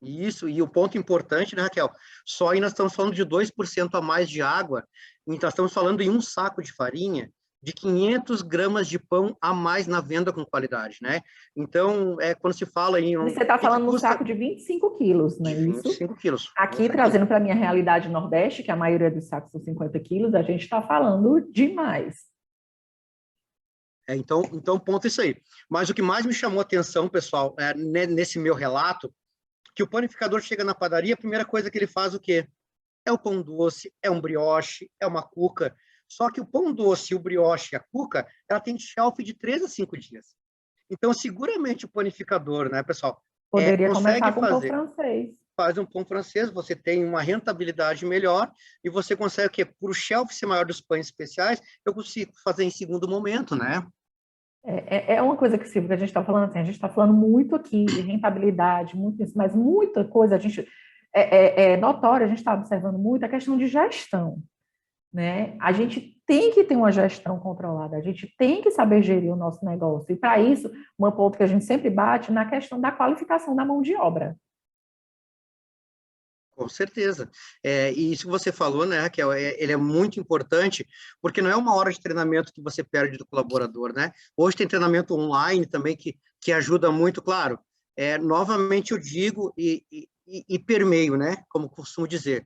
Isso, e o ponto importante, né, Raquel? Só aí nós estamos falando de 2% a mais de água, então nós estamos falando em um saco de farinha, de 500 gramas de pão a mais na venda com qualidade, né? Então, quando se fala em... Você está falando num saco de 25 quilos, não é isso? 25 quilos. Aqui, trazendo para a minha realidade nordeste, que a maioria dos sacos são 50 quilos, a gente está falando demais. Então, ponto é isso aí. Mas o que mais me chamou a atenção, pessoal, nesse meu relato, que o panificador chega na padaria, a primeira coisa que ele faz o quê? É o pão doce, é um brioche, é uma cuca. Só que o pão doce, o brioche e a cuca, ela tem shelf de 3 a 5 dias. Então, seguramente o panificador, né, pessoal, poderia consegue começar com fazer. Pão francês. Faz um pão francês, você tem uma rentabilidade melhor e você consegue o quê? Por o shelf ser maior dos pães especiais, eu consigo fazer em segundo momento, né? É uma coisa que, Silvio, que a gente está falando assim, a gente está falando muito aqui de rentabilidade, muito isso, mas muita coisa, a gente é notório, a gente está observando muito a questão de gestão, né? A gente tem que ter uma gestão controlada, a gente tem que saber gerir o nosso negócio, e para isso, um ponto que a gente sempre bate na questão da qualificação da mão de obra. Com certeza. E isso que você falou, né, Raquel, ele é muito importante, porque não é uma hora de treinamento que você perde do colaborador, né? Hoje tem treinamento online também que ajuda muito, claro. Novamente eu digo e permeio, né, como costumo dizer,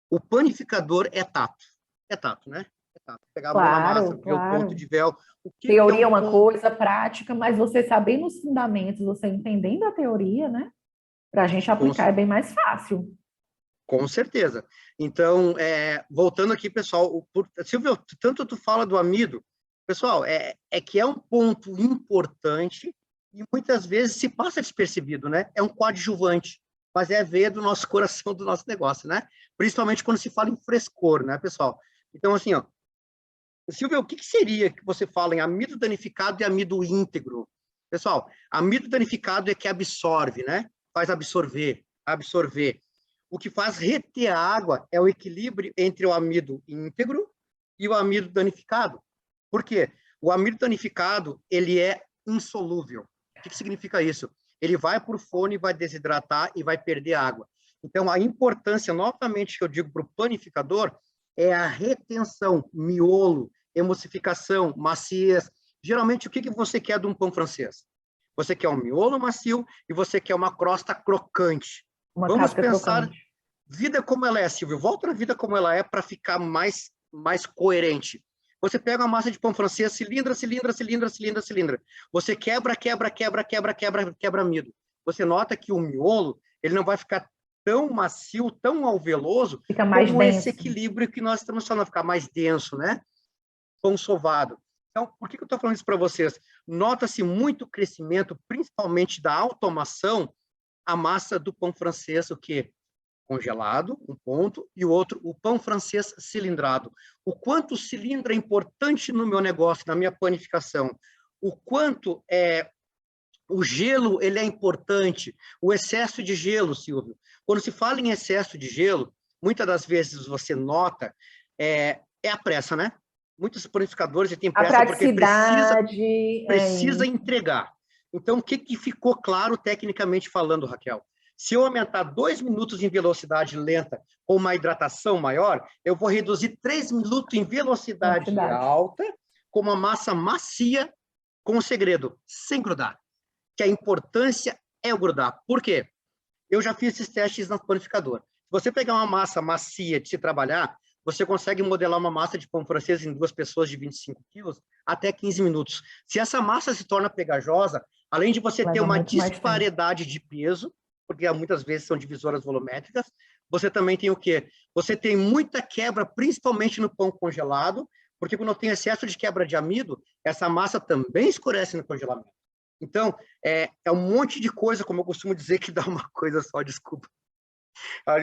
o panificador é tato, né? É tato. Pegar a mão na massa, ver o ponto de véu. Teoria é uma coisa, prática, mas você sabendo os fundamentos, você entendendo a teoria, né? Para a gente aplicar é bem mais fácil. Com certeza. Então, voltando aqui, pessoal, Silvio, tanto tu fala do amido, pessoal, que é um ponto importante e muitas vezes se passa despercebido, né? É um coadjuvante. mas é a veia do nosso coração, do nosso negócio, né? Principalmente quando se fala em frescor, né, pessoal? Então, assim, ó, Silvia, o que seria que você fala em amido danificado e amido íntegro? Pessoal, amido danificado é que absorve, né? Faz absorver. O que faz reter a água é o equilíbrio entre o amido íntegro e o amido danificado. Por quê? O amido danificado, ele é insolúvel. O que significa isso? Ele vai para o fone, vai desidratar e vai perder água. Então, a importância, novamente, que eu digo para o panificador, é a retenção, miolo, emulsificação, maciez. Geralmente, o que você quer de um pão francês? Você quer um miolo macio e você quer uma crosta crocante. Vamos pensar, crocante. Vida como ela é, Silvio. Volta na vida como ela é para ficar mais coerente. Você pega uma massa de pão francês, cilindra. Você quebra amido. Você nota que o miolo, ele não vai ficar tão macio, tão alveoloso, fica mais como denso. Esse equilíbrio que nós estamos falando, ficar mais denso, né? Pão sovado. Então, por que eu estou falando isso para vocês? Nota-se muito crescimento, principalmente da automação, a massa do pão francês, o quê? Congelado, um ponto, e o outro, o pão francês cilindrado. O quanto o cilindro é importante no meu negócio, na minha panificação. O quanto o gelo ele é importante. O excesso de gelo, Silvio. Quando se fala em excesso de gelo, muitas das vezes você nota, é a pressa, né? Muitos panificadores têm pressa porque precisa entregar. Então, o que ficou claro tecnicamente falando, Raquel? Se eu aumentar 2 minutos em velocidade lenta com uma hidratação maior, eu vou reduzir 3 minutos em velocidade alta com uma massa macia, com um segredo, sem grudar. Que a importância é o grudar. Por quê? Eu já fiz esses testes no panificador. Se você pegar uma massa macia de se trabalhar, você consegue modelar uma massa de pão francês em 2 pessoas de 25 quilos até 15 minutos. Se essa massa se torna pegajosa, além de você ter uma disparidade de peso, porque muitas vezes são divisoras volumétricas, você também tem o quê? Você tem muita quebra, principalmente no pão congelado, porque quando tem excesso de quebra de amido, essa massa também escurece no congelamento. Então, é um monte de coisa, como eu costumo dizer, que dá uma coisa só, desculpa.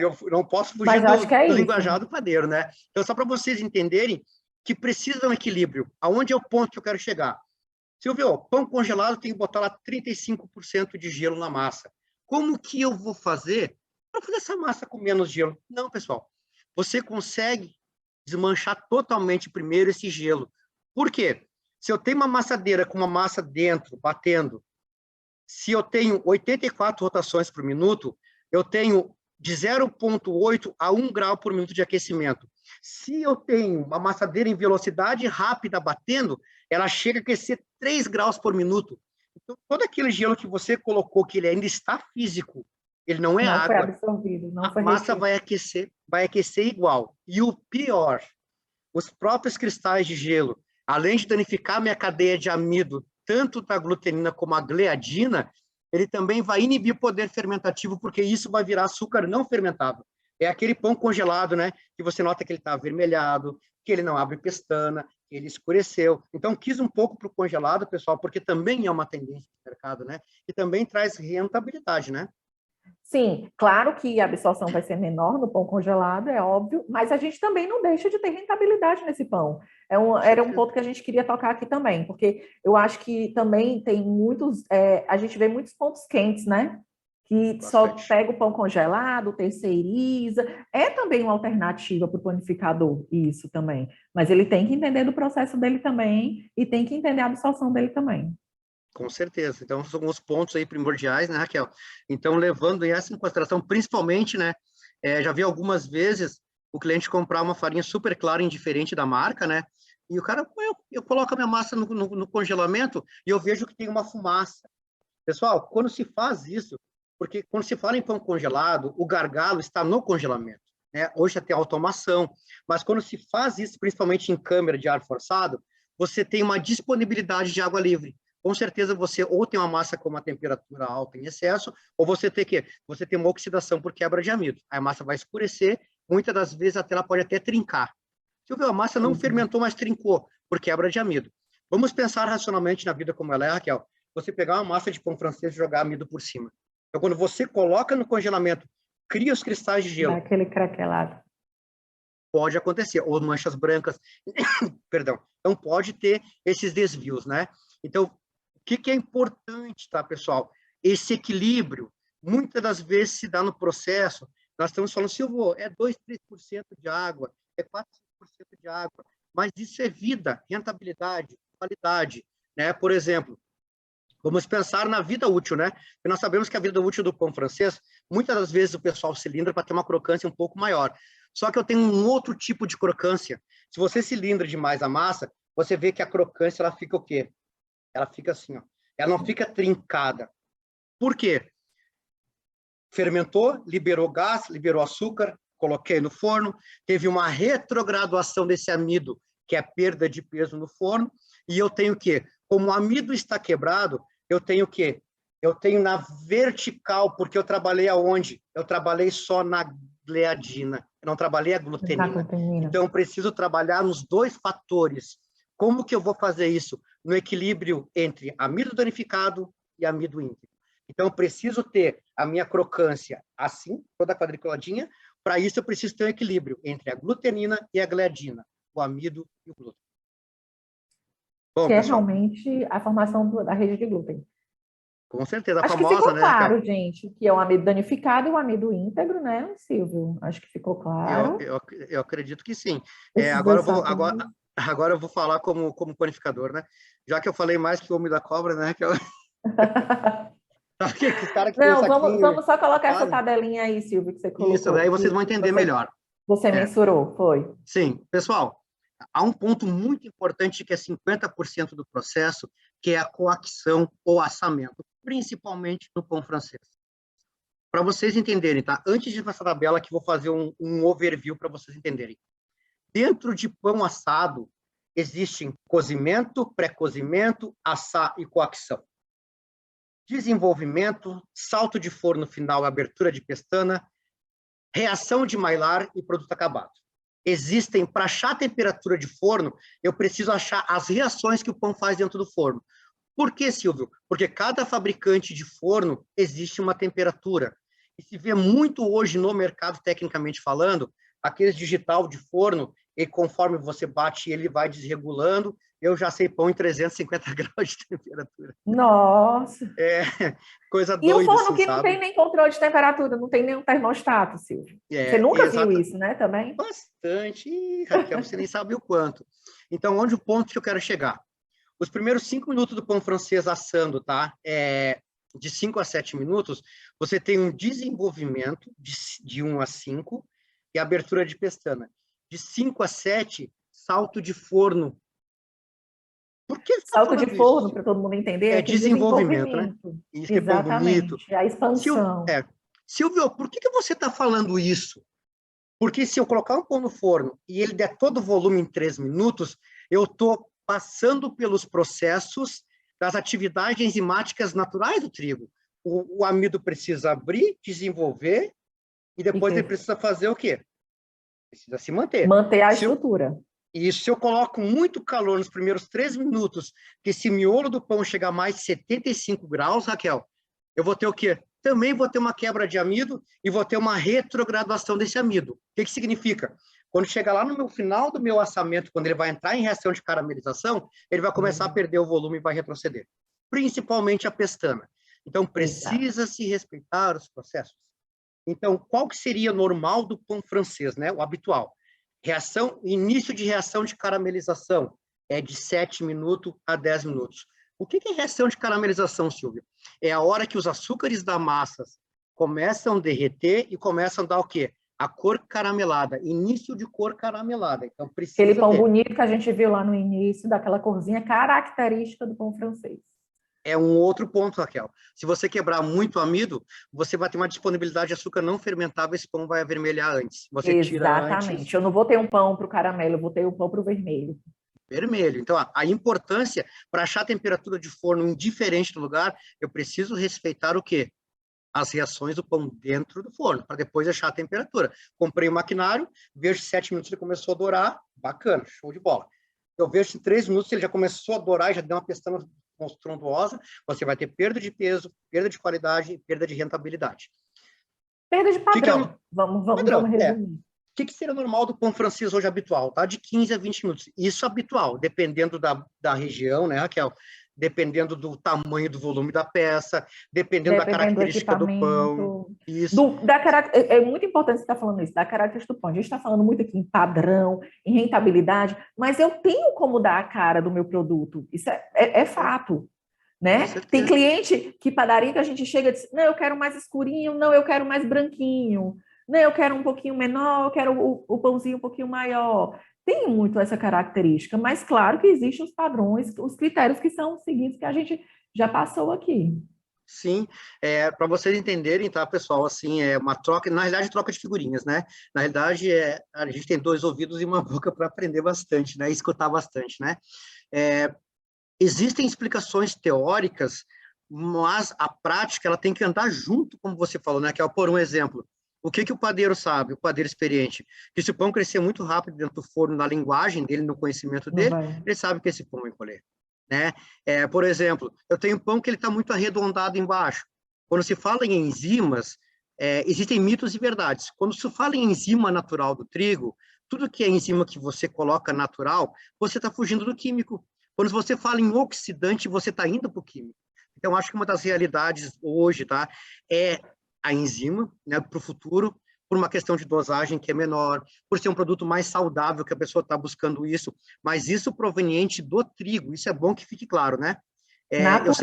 Eu não posso fugir do linguajar do padeiro, né? Então, só para vocês entenderem que precisa de um equilíbrio. Aonde é o ponto que eu quero chegar? Silvio, pão congelado tem que botar lá 35% de gelo na massa. Como que eu vou fazer para fazer essa massa com menos gelo? Não, pessoal. Você consegue desmanchar totalmente primeiro esse gelo. Por quê? Se eu tenho uma massadeira com uma massa dentro, batendo, se eu tenho 84 rotações por minuto, eu tenho de 0,8 a 1 grau por minuto de aquecimento. Se eu tenho uma massadeira em velocidade rápida batendo, ela chega a aquecer 3 graus por minuto. Então, todo aquele gelo que você colocou, que ele ainda está físico, ele não é água. Foi absorvido, não foi a massa vai aquecer igual. E o pior, os próprios cristais de gelo, além de danificar minha cadeia de amido, tanto da glutenina como a gliadina, ele também vai inibir o poder fermentativo, porque isso vai virar açúcar não fermentado. É aquele pão congelado, né? Que você nota que ele está avermelhado, que ele não abre pestana, que ele escureceu. Então, quis um pouco para o congelado, pessoal, porque também é uma tendência do mercado, né? E também traz rentabilidade, né? Sim, claro que a absorção vai ser menor no pão congelado, é óbvio, mas a gente também não deixa de ter rentabilidade nesse pão. Era um ponto que a gente queria tocar aqui também, porque eu acho que também tem muitos, a gente vê muitos pontos quentes, né? Que só pega o pão congelado, terceiriza, é também uma alternativa para o panificador, isso também. Mas ele tem que entender do processo dele também e tem que entender a absorção dele também. Com certeza. Então, são os pontos aí primordiais, né, Raquel? Então, levando essa em consideração, principalmente, né, já vi algumas vezes o cliente comprar uma farinha super clara, indiferente da marca, né, e o cara, eu coloco a minha massa no congelamento e eu vejo que tem uma fumaça. Pessoal, quando se faz isso, porque quando se fala em pão congelado, o gargalo está no congelamento, né? Hoje já tem automação, mas quando se faz isso, principalmente em câmara de ar forçado, você tem uma disponibilidade de água livre. Com certeza você ou tem uma massa com uma temperatura alta em excesso, ou você tem uma oxidação por quebra de amido. A massa vai escurecer, muitas das vezes ela pode até trincar. A massa não fermentou, mas trincou por quebra de amido. Vamos pensar racionalmente na vida como ela é, Raquel. Você pegar uma massa de pão francês e jogar amido por cima. Então, quando você coloca no congelamento, cria os cristais de gelo. Dá aquele craquelado. Pode acontecer, ou manchas brancas, perdão. Então, pode ter esses desvios, né? Então, o que é importante, tá, pessoal? Esse equilíbrio, muitas das vezes se dá no processo, nós estamos falando, Silvio, é 2, 3% de água, é 4, 5% de água, mas isso é vida, rentabilidade, qualidade, né? Por exemplo, vamos pensar na vida útil, né? Porque nós sabemos que a vida útil do pão francês, muitas das vezes o pessoal cilindra para ter uma crocância um pouco maior. Só que eu tenho um outro tipo de crocância. Se você cilindra demais a massa, você vê que a crocância, ela fica o quê? Ela fica assim, ó. Ela não fica trincada. Por quê? Fermentou, liberou gás, liberou açúcar, coloquei no forno, teve uma retrograduação desse amido, que é a perda de peso no forno, e eu tenho o quê? Como o amido está quebrado, eu tenho o quê? Eu tenho na vertical, porque eu trabalhei aonde? Eu trabalhei só na gliadina, eu não trabalhei a glutenina. Então, eu preciso trabalhar nos dois fatores. Como que eu vou fazer isso? No equilíbrio entre amido danificado e amido íntegro. Então, eu preciso ter a minha crocância assim, toda quadriculadinha. Para isso, eu preciso ter um equilíbrio entre a glutenina e a gliadina, o amido e o glúten. Bom, que é pessoal, realmente a formação da rede de glúten. com certeza, a Acho famosa, que ficou né, claro, Raquel? gente, que é o amido danificado e o amido íntegro, né, Silvio? Acho que ficou claro. Eu acredito que sim. Esses Agora, dois fatores. agora eu vou falar como panificador, né? Já que eu falei mais que o homem da cobra, né? Que os caras que tem um Não, saquinho, vamos só colocar essa sabe? tabelinha aí, Silvio, que você Isso, colocou, daí vocês vão que entender melhor. você É, mensurou, foi. sim, pessoal, há um ponto muito importante que é 50% do processo, que é a coacção ou assamento, principalmente no pão francês. Para vocês entenderem, tá? Antes de passar a tabela, aqui vou fazer um overview para vocês entenderem. Dentro de pão assado, existem cozimento, pré-cozimento, assar e coacção. Desenvolvimento, salto de forno final, abertura de pestana, reação de Maillard e produto acabado. Existem, para achar a temperatura de forno, eu preciso achar as reações que o pão faz dentro do forno. Por que, Silvio? Porque cada fabricante de forno existe uma temperatura. E se vê muito hoje no mercado, tecnicamente falando, aqueles digital de forno, e conforme você bate, ele vai desregulando. Eu já sei pão em 350 graus de temperatura. Nossa! É coisa E o doida, forno assim, que não tem sabe? nem controle de temperatura, não tem nenhum termostato, Silvio. Você É, nunca viu exata, isso, né, também? bastante. Ih, Raquel, você nem sabe o quanto. Então, onde o ponto que eu quero chegar? Os primeiros 5 minutos do pão francês assando, tá? De 5 a 7 minutos, você tem um desenvolvimento de 1 a 5 e abertura de pestana. De 5 a 7, salto de forno. Por que você está Salto de falando isso, forno, para Silvio? todo mundo entender, É é aquele desenvolvimento, né? desenvolvimento. Isso que é pão bonito. Exatamente, a expansão. Silvio, por que você está falando isso? Porque se eu colocar um pão no forno e ele der todo o volume em 3 minutos, eu estou passando pelos processos das atividades enzimáticas naturais do trigo. O amido precisa abrir, desenvolver, e depois ele precisa fazer o quê? Precisa se manter. Manter a estrutura. E se eu coloco muito calor nos primeiros 3 minutos, que esse miolo do pão chegar a mais de 75 graus, Raquel, eu vou ter o quê? Também vou ter uma quebra de amido e vou ter uma retrograduação desse amido. O que significa? Quando chegar lá no final do meu assamento, quando ele vai entrar em reação de caramelização, ele vai começar a perder o volume e vai retroceder. Principalmente a pestana. Então, precisa se respeitar os processos. Então, qual que seria o normal do pão francês, né? O habitual? Início de reação de caramelização é de 7 minutos a 10 minutos. O que é reação de caramelização, Silvio? É a hora que os açúcares da massa começam a derreter e começam a dar o quê? A cor caramelada, início de cor caramelada. Então, precisa aquele pão ter. bonito que a gente viu lá no início, daquela corzinha característica do pão francês. É um outro ponto, Raquel. Se você quebrar muito amido, você vai ter uma disponibilidade de açúcar não fermentável, esse pão vai avermelhar antes. Você Exatamente. tira antes. Eu não vou ter um pão para o caramelo, eu vou ter um pão para o vermelho. Vermelho. Então, a importância para achar a temperatura de forno indiferente do lugar, eu preciso respeitar o quê? As reações do pão dentro do forno, para depois achar a temperatura. Comprei o maquinário, vejo 7 minutos ele começou a dourar, bacana, show de bola. Eu vejo em 3 minutos ele já começou a dourar, já deu uma pestana monstruosa, você vai ter perda de peso, perda de qualidade e perda de rentabilidade. Perda de Que é padrão. Vamos resumir. O que seria normal do pão francês hoje habitual? Tá? De 15 a 20 minutos. Isso habitual, dependendo da região, né, Raquel? Dependendo do tamanho, do volume da peça, dependendo da característica do pão. Isso. É muito importante você estar falando isso, da característica do pão. A gente está falando muito aqui em padrão, em rentabilidade, mas eu tenho como dar a cara do meu produto. Isso é fato. Né? Tem cliente que padaria que a gente chega e diz, não, eu quero mais escurinho, não, eu quero mais branquinho, não, eu quero um pouquinho menor, eu quero o pãozinho um pouquinho maior. Tem muito essa característica, mas claro que existem os padrões, os critérios que são seguintes que a gente já passou aqui. Sim, para vocês entenderem, tá, pessoal, assim, é uma troca, na realidade, troca de figurinhas, né? Na realidade, a gente tem 2 ouvidos e uma boca para aprender bastante, né? E escutar bastante, né? Existem explicações teóricas, mas a prática ela tem que andar junto, como você falou, né? Que é por um exemplo. O que o padeiro sabe, o padeiro experiente? Que se o pão crescer muito rápido dentro do forno, na linguagem dele, no conhecimento dele, ele sabe que esse pão vai colher. Né? Por exemplo, eu tenho pão que ele está muito arredondado embaixo. Quando se fala em enzimas, existem mitos e verdades. Quando se fala em enzima natural do trigo, tudo que é enzima que você coloca natural, você está fugindo do químico. Quando você fala em oxidante, você está indo para o químico. Então, acho que uma das realidades hoje, tá, é a enzima, né, para o futuro, por uma questão de dosagem que é menor, por ser um produto mais saudável, que a pessoa está buscando isso, mas isso proveniente do trigo, isso é bom que fique claro, né? Eu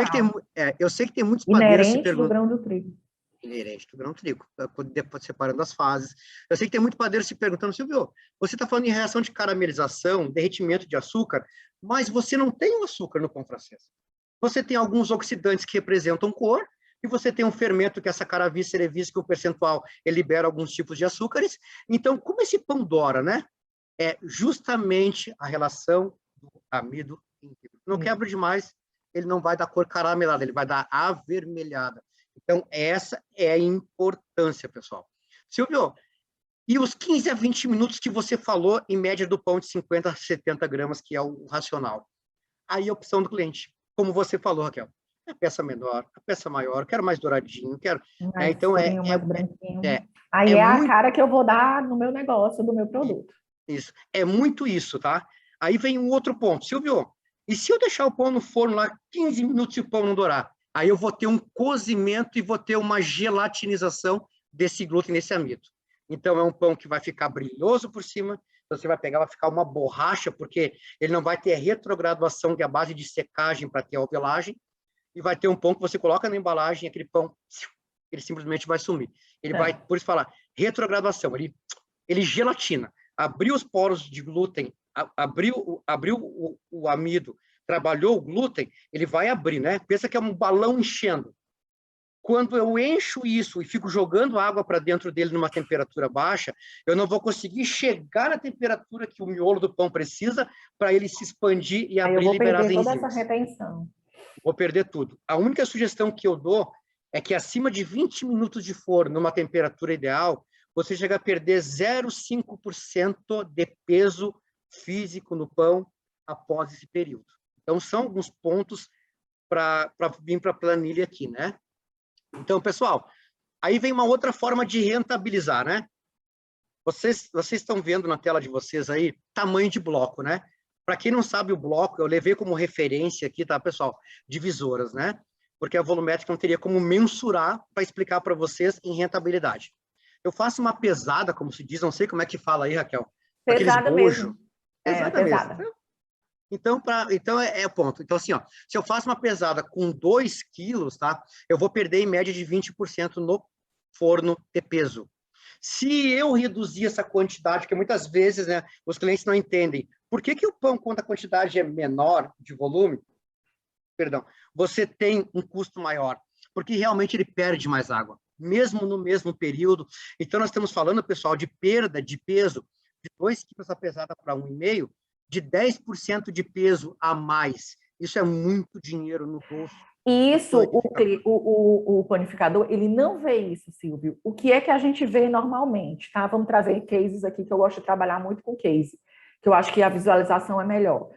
sei que tem muitos padeiros se perguntando... do grão do trigo. Inerente do grão do trigo, depois separando as fases. Eu sei que tem muito padeiro se perguntando, Silvio, você está falando em reação de caramelização, derretimento de açúcar, mas você não tem o açúcar no pão francês. Você tem alguns oxidantes que representam cor, e você tem um fermento que é Saccharomyces cerevisiae, que o percentual ele libera alguns tipos de açúcares. Então, como esse pão dora, né? É justamente a relação do amido íntegro. Não quebra demais, ele não vai dar cor caramelada, ele vai dar avermelhada. Então, essa é a importância, pessoal. Silvio, e os 15 a 20 minutos que você falou, em média, do pão de 50 a 70 gramas, que é o racional. Aí a opção do cliente, como você falou, Raquel, a peça menor, a peça maior, quero mais douradinho, quero... Mais então, mais branquinho. Aí é muito... a cara que eu vou dar no meu negócio, do meu produto. Isso, é muito isso, tá? Aí vem um outro ponto. Silvio, e se eu deixar o pão no forno lá 15 minutos e o pão não dourar? Aí eu vou ter um cozimento e vou ter uma gelatinização desse glúten, desse amido. Então, é um pão que vai ficar brilhoso por cima, você vai pegar, vai ficar uma borracha, porque ele não vai ter retrograduação, que é a base de secagem para ter a alvelagem, e vai ter um pão que você coloca na embalagem, aquele pão, ele simplesmente vai sumir. Ele vai, por isso falar, retrograduação, ele gelatina. Abriu os poros de glúten, abriu o amido, trabalhou o glúten, ele vai abrir, né? Pensa que é um balão enchendo. Quando eu encho isso e fico jogando água para dentro dele numa temperatura baixa, eu não vou conseguir chegar na temperatura que o miolo do pão precisa para ele se expandir e abrir e liberar as enzimas. Eu vou perder toda essa retenção. Vou perder tudo. A única sugestão que eu dou é que acima de 20 minutos de forno, numa temperatura ideal, você chega a perder 0,5% de peso físico no pão após esse período. Então, são alguns pontos para vir para a planilha aqui, né? Então, pessoal, aí vem uma outra forma de rentabilizar, né? Vocês estão vendo na tela de vocês aí, tamanho de bloco, né? Para quem não sabe o bloco, eu levei como referência aqui, tá, pessoal? Divisoras, né? Porque a volumétrica não teria como mensurar para explicar para vocês em rentabilidade. Eu faço uma pesada, como se diz, não sei como é que fala aí, Raquel. Pesada mesmo. Pesada mesmo. Então, é ponto. Então, assim, ó, se eu faço uma pesada com 2 quilos, tá? Eu vou perder em média de 20% no forno de peso. Se eu reduzir essa quantidade, que muitas vezes, né, os clientes não entendem, por que o pão, quando a quantidade é menor de volume, você tem um custo maior? Porque realmente ele perde mais água, mesmo no mesmo período. Então, nós estamos falando, pessoal, de perda de peso de 2 quilos a pesada para 1,5, de 10% de peso a mais. Isso é muito dinheiro no bolso. Isso, o panificador, ele não vê isso, Silvio. O que é que a gente vê normalmente, tá? Vamos trazer cases aqui, que eu gosto de trabalhar muito com case, que eu acho que a visualização é melhor.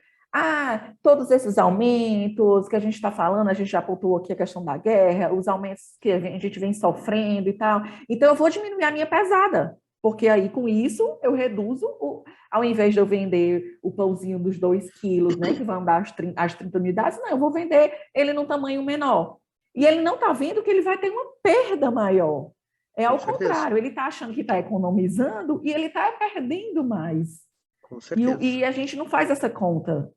Todos esses aumentos que a gente está falando, a gente já pontuou aqui a questão da guerra, os aumentos que a gente vem sofrendo e tal. Então, eu vou diminuir a minha pesada, porque aí com isso eu reduzo, ao invés de eu vender o pãozinho dos 2 quilos, né, que vão dar as 30 unidades, não, eu vou vender ele num tamanho menor. E ele não está vendo que ele vai ter uma perda maior. É Com ao certeza. contrário, ele está achando que está economizando e ele está perdendo mais. Com certeza. E a gente não faz essa conta.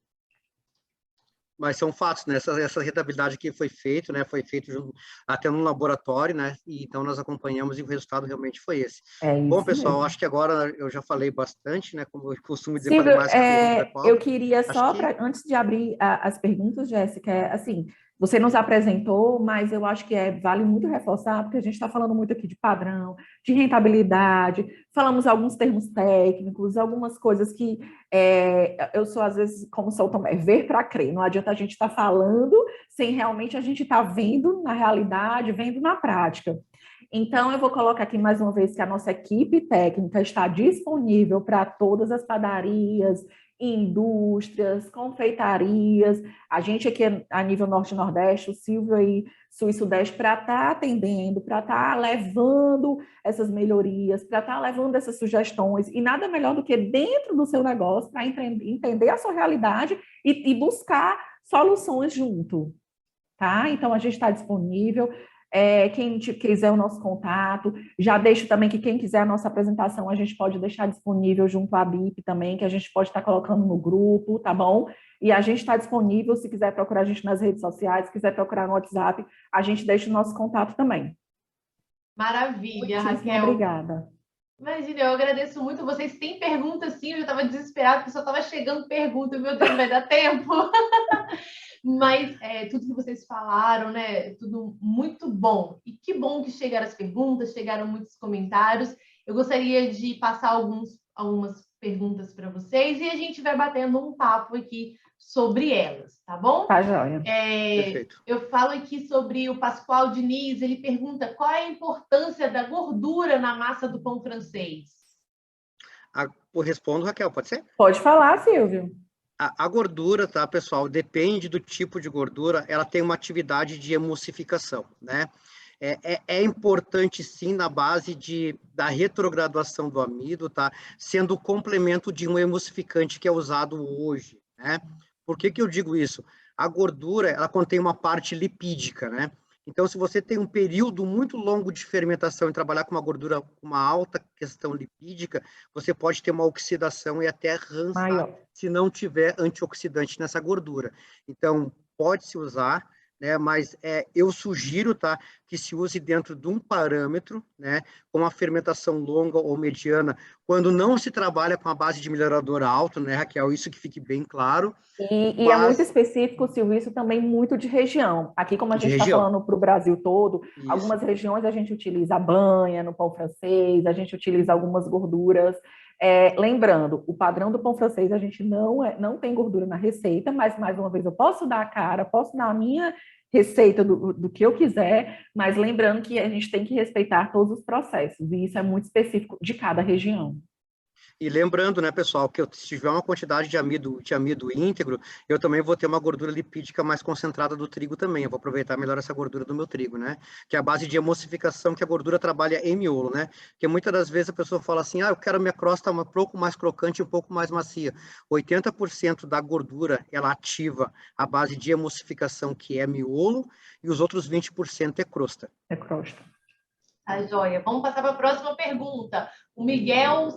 Mas são fatos, né? Essa rentabilidade que foi feito, né? Foi feito até no laboratório, né? E então nós acompanhamos e o resultado realmente foi esse. É Bom, isso pessoal, mesmo. acho que agora eu já falei bastante, né? Como eu costumo dizer, falei Silvio, mais que o ovo da eu Copa. queria Acho só, que antes de abrir as perguntas, Jéssica, assim, você nos apresentou, mas eu acho que vale muito reforçar, porque a gente está falando muito aqui de padrão, de rentabilidade, falamos alguns termos técnicos, algumas coisas que eu sou, às vezes, como sou Tomé, ver para crer, não adianta a gente estar falando sem realmente a gente estar vendo na realidade, vendo na prática. Então, eu vou colocar aqui mais uma vez que a nossa equipe técnica está disponível para todas as padarias, indústrias, confeitarias. A gente aqui a nível Norte e Nordeste, o Silvio aí, Sul e Sudeste, para estar atendendo, para estar levando essas melhorias, para estar levando essas sugestões. E nada melhor do que dentro do seu negócio, para entender a sua realidade e buscar soluções junto. Tá? Então, a gente está disponível. Quem quiser o nosso contato, já deixo também que quem quiser a nossa apresentação, a gente pode deixar disponível junto à BIP também, que a gente pode estar colocando no grupo, tá bom? E a gente está disponível, se quiser procurar a gente nas redes sociais, se quiser procurar no WhatsApp, a gente deixa o nosso contato também. Maravilha, Muitíssimo Raquel. obrigada. Imagina, eu agradeço muito. Vocês têm perguntas, sim? Eu já estava desesperada, porque só estava chegando pergunta. Meu Deus, não vai dar tempo. Mas tudo que vocês falaram, né? Tudo muito bom. E que bom que chegaram as perguntas, chegaram muitos comentários. Eu gostaria de passar algumas perguntas para vocês e a gente vai batendo um papo aqui sobre elas, tá bom? Tá, joia. perfeito. Eu falo aqui sobre o Pascoal Diniz, ele pergunta qual é a importância da gordura na massa do pão francês? Eu respondo, Raquel, pode ser? Pode falar, Silvio. A gordura, tá, pessoal? Depende do tipo de gordura, ela tem uma atividade de emulsificação, né? É importante, sim, na base da retrograduação do amido, tá? Sendo o complemento de um emulsificante que é usado hoje, né? Por que eu digo isso? A gordura, ela contém uma parte lipídica, né? Então, se você tem um período muito longo de fermentação e trabalhar com uma gordura com uma alta questão lipídica, você pode ter uma oxidação e até rançar Maior. se não tiver antioxidante nessa gordura. Então, pode-se usar, né, mas eu sugiro, tá, que se use dentro de um parâmetro, né, com uma fermentação longa ou mediana, quando não se trabalha com a base de melhorador alto, né, Raquel, isso que fique bem claro. E é muito Mas específico, Silvio, isso também muito de região. Aqui, como a de gente está região, falando para o Brasil todo, isso. algumas regiões a gente utiliza a banha no pão francês, a gente utiliza algumas gorduras. Lembrando, o padrão do pão francês a gente não tem gordura na receita, mas mais uma vez eu posso dar a cara, posso dar a minha receita do que eu quiser, mas lembrando que a gente tem que respeitar todos os processos, e isso é muito específico de cada região. E lembrando, né, pessoal, que se tiver uma quantidade de amido íntegro, eu também vou ter uma gordura lipídica mais concentrada do trigo também. Eu vou aproveitar melhor essa gordura do meu trigo, né? Que é a base de emulsificação que a gordura trabalha em miolo, né? Porque muitas das vezes a pessoa fala assim, eu quero minha crosta um pouco mais crocante, um pouco mais macia. 80% da gordura, ela ativa a base de emulsificação, que é miolo, e os outros 20% é crosta. É crosta. Tá, joia. Vamos passar para a próxima pergunta. O Miguel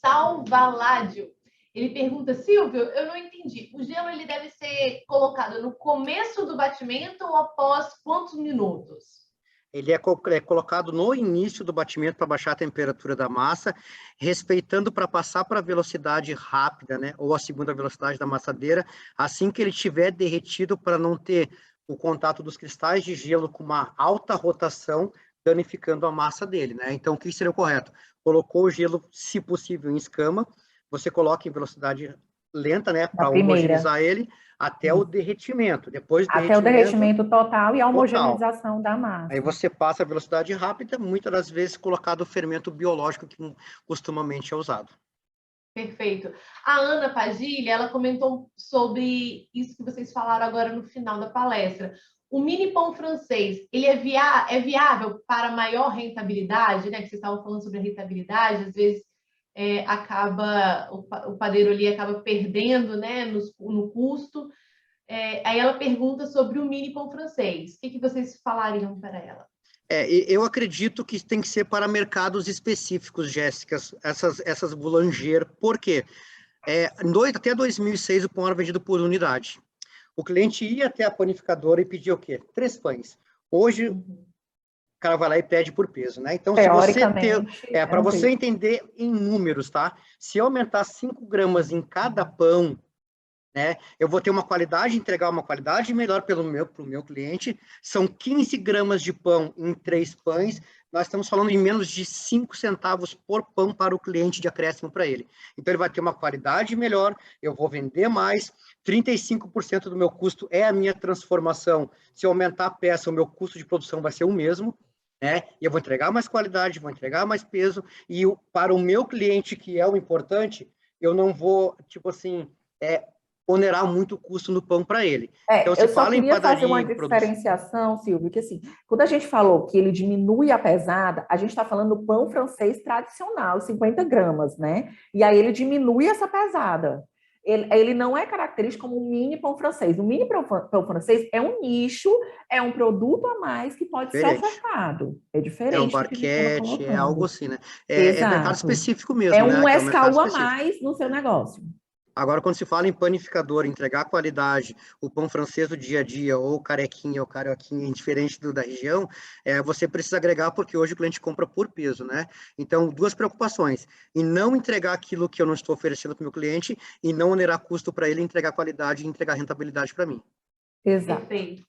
Salvaládio. Ele pergunta, Silvio, eu não entendi. O gelo ele deve ser colocado no começo do batimento ou após quantos minutos? Ele é colocado no início do batimento para baixar a temperatura da massa, respeitando para passar para a velocidade rápida, né? Ou a segunda velocidade da amassadeira, assim que ele estiver derretido, para não ter o contato dos cristais de gelo com uma alta rotação, danificando a massa dele, né? Então, o que seria o correto? Colocou o gelo, se possível, em escama, você coloca em velocidade lenta, né? Na Para primeira. homogeneizar ele até o derretimento. Depois do Até o derretimento, derretimento total e a total. homogeneização da Aí massa. você passa a velocidade rápida, muitas das vezes colocado o fermento biológico que costumamente é usado. Perfeito. A Ana Padilha, ela comentou sobre isso que vocês falaram agora no final da palestra. O mini pão francês, ele é viável para maior rentabilidade, né? Que vocês estavam falando sobre a rentabilidade, às vezes o padeiro ali acaba perdendo, né, no custo. Aí ela pergunta sobre o mini pão francês. O que vocês falariam para ela? Eu acredito que tem que ser para mercados específicos, Jéssica, essas boulanger. Por quê? Até 2006 o pão era vendido por unidade. O cliente ia até a panificadora e pedia o quê? 3 pães. Hoje, o cara vai lá e pede por peso, né? Então, se você ter... para você entender em números, tá? Se eu aumentar 5 gramas em cada pão, né, eu vou ter uma qualidade, entregar uma qualidade melhor para o meu cliente. São 15 gramas de pão em 3 pães. Nós estamos falando em menos de 5 centavos por pão para o cliente de acréscimo para ele. Então, ele vai ter uma qualidade melhor, eu vou vender mais, 35% do meu custo é a minha transformação. Se eu aumentar a peça, o meu custo de produção vai ser o mesmo, né? E eu vou entregar mais qualidade, vou entregar mais peso, e para o meu cliente, que é o importante, eu não vou, tipo assim, onerar muito o custo no pão para ele. Então, eu só queria fazer uma diferenciação, Silvio, que assim, quando a gente falou que ele diminui a pesada, a gente está falando do pão francês tradicional, 50 gramas, né? E aí ele diminui essa pesada. Ele não é característico como um mini pão francês. O mini pão francês é um nicho, é um produto a mais que pode ser ofertado. É diferente. É um barquete, é algo assim, né? É mercado específico mesmo, né? É um escalão a mais no seu negócio. Agora, quando se fala em panificador, entregar qualidade, o pão francês do dia a dia, ou carequinha ou carioquinha, indiferente da região, você precisa agregar, porque hoje o cliente compra por peso, né? Então, 2 preocupações: em não entregar aquilo que eu não estou oferecendo para o meu cliente, e não onerar custo para ele, entregar qualidade e entregar rentabilidade para mim. Exato. Perfeito.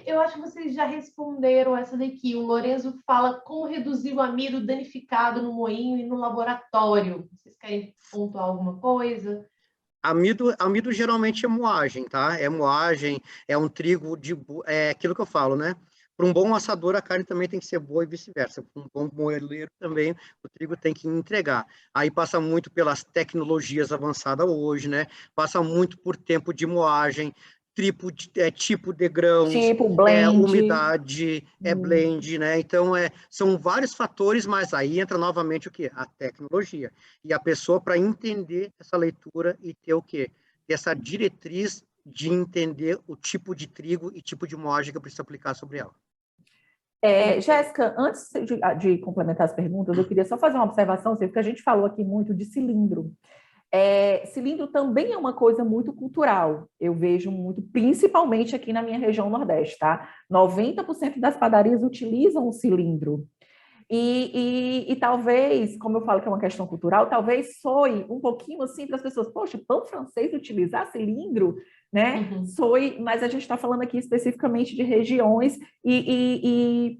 Eu acho que vocês já responderam essa daqui. O Lorenzo fala como reduzir o amido danificado no moinho e no laboratório. Vocês querem pontuar alguma coisa? Amido geralmente é moagem, tá? É moagem, é um trigo é aquilo que eu falo, né? Para um bom assador, a carne também tem que ser boa e vice-versa. Para um bom moeleiro também, o trigo tem que entregar. Aí passa muito pelas tecnologias avançadas hoje, né? Passa muito por tempo de moagem, tipo de grãos, tipo blend, umidade, blend, né? Então, são vários fatores, mas aí entra novamente o quê? A tecnologia. E a pessoa, para entender essa leitura e ter o quê? Ter essa diretriz de entender o tipo de trigo e tipo de moagem que eu preciso aplicar sobre ela. Jéssica, antes de complementar as perguntas, eu queria só fazer uma observação, porque a gente falou aqui muito de cilindro. Cilindro também é uma coisa muito cultural, eu vejo muito, principalmente aqui na minha região Nordeste, tá? 90% das padarias utilizam o cilindro. E talvez, como eu falo que é uma questão cultural, talvez soe um pouquinho assim para as pessoas, poxa, pão francês utilizar cilindro, né? Uhum. Soe, mas a gente está falando aqui especificamente de regiões e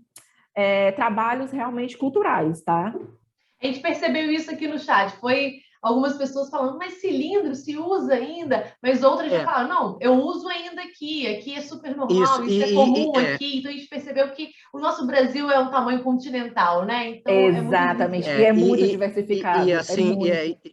trabalhos realmente culturais, tá? A gente percebeu isso aqui no chat. Foi algumas pessoas falando, mas cilindro se usa ainda? Mas outras já falaram, não, eu uso ainda aqui é super normal, isso é comum aqui. Então a gente percebeu que o nosso Brasil é um tamanho continental, né? Então exatamente, e é muito diversificado.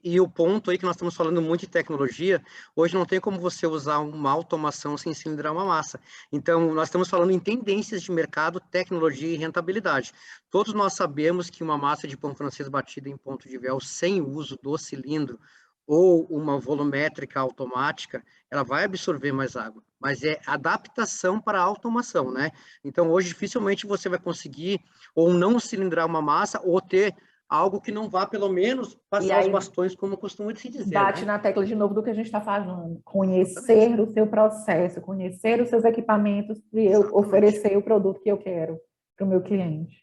E o ponto aí que nós estamos falando muito de tecnologia, hoje não tem como você usar uma automação sem cilindrar uma massa. Então, nós estamos falando em tendências de mercado, tecnologia e rentabilidade. Todos nós sabemos que uma massa de pão francês batida em ponto de véu sem o uso do cilindro ou uma volumétrica automática, ela vai absorver mais água, mas é adaptação para a automação, né? Então, hoje, dificilmente você vai conseguir ou não cilindrar uma massa ou ter algo que não vá, pelo menos, passar os bastões, como costuma se dizer. Bate na tecla de novo do que a gente está falando. Conhecer o seu processo, conhecer os seus equipamentos e eu oferecer o produto que eu quero para o meu cliente.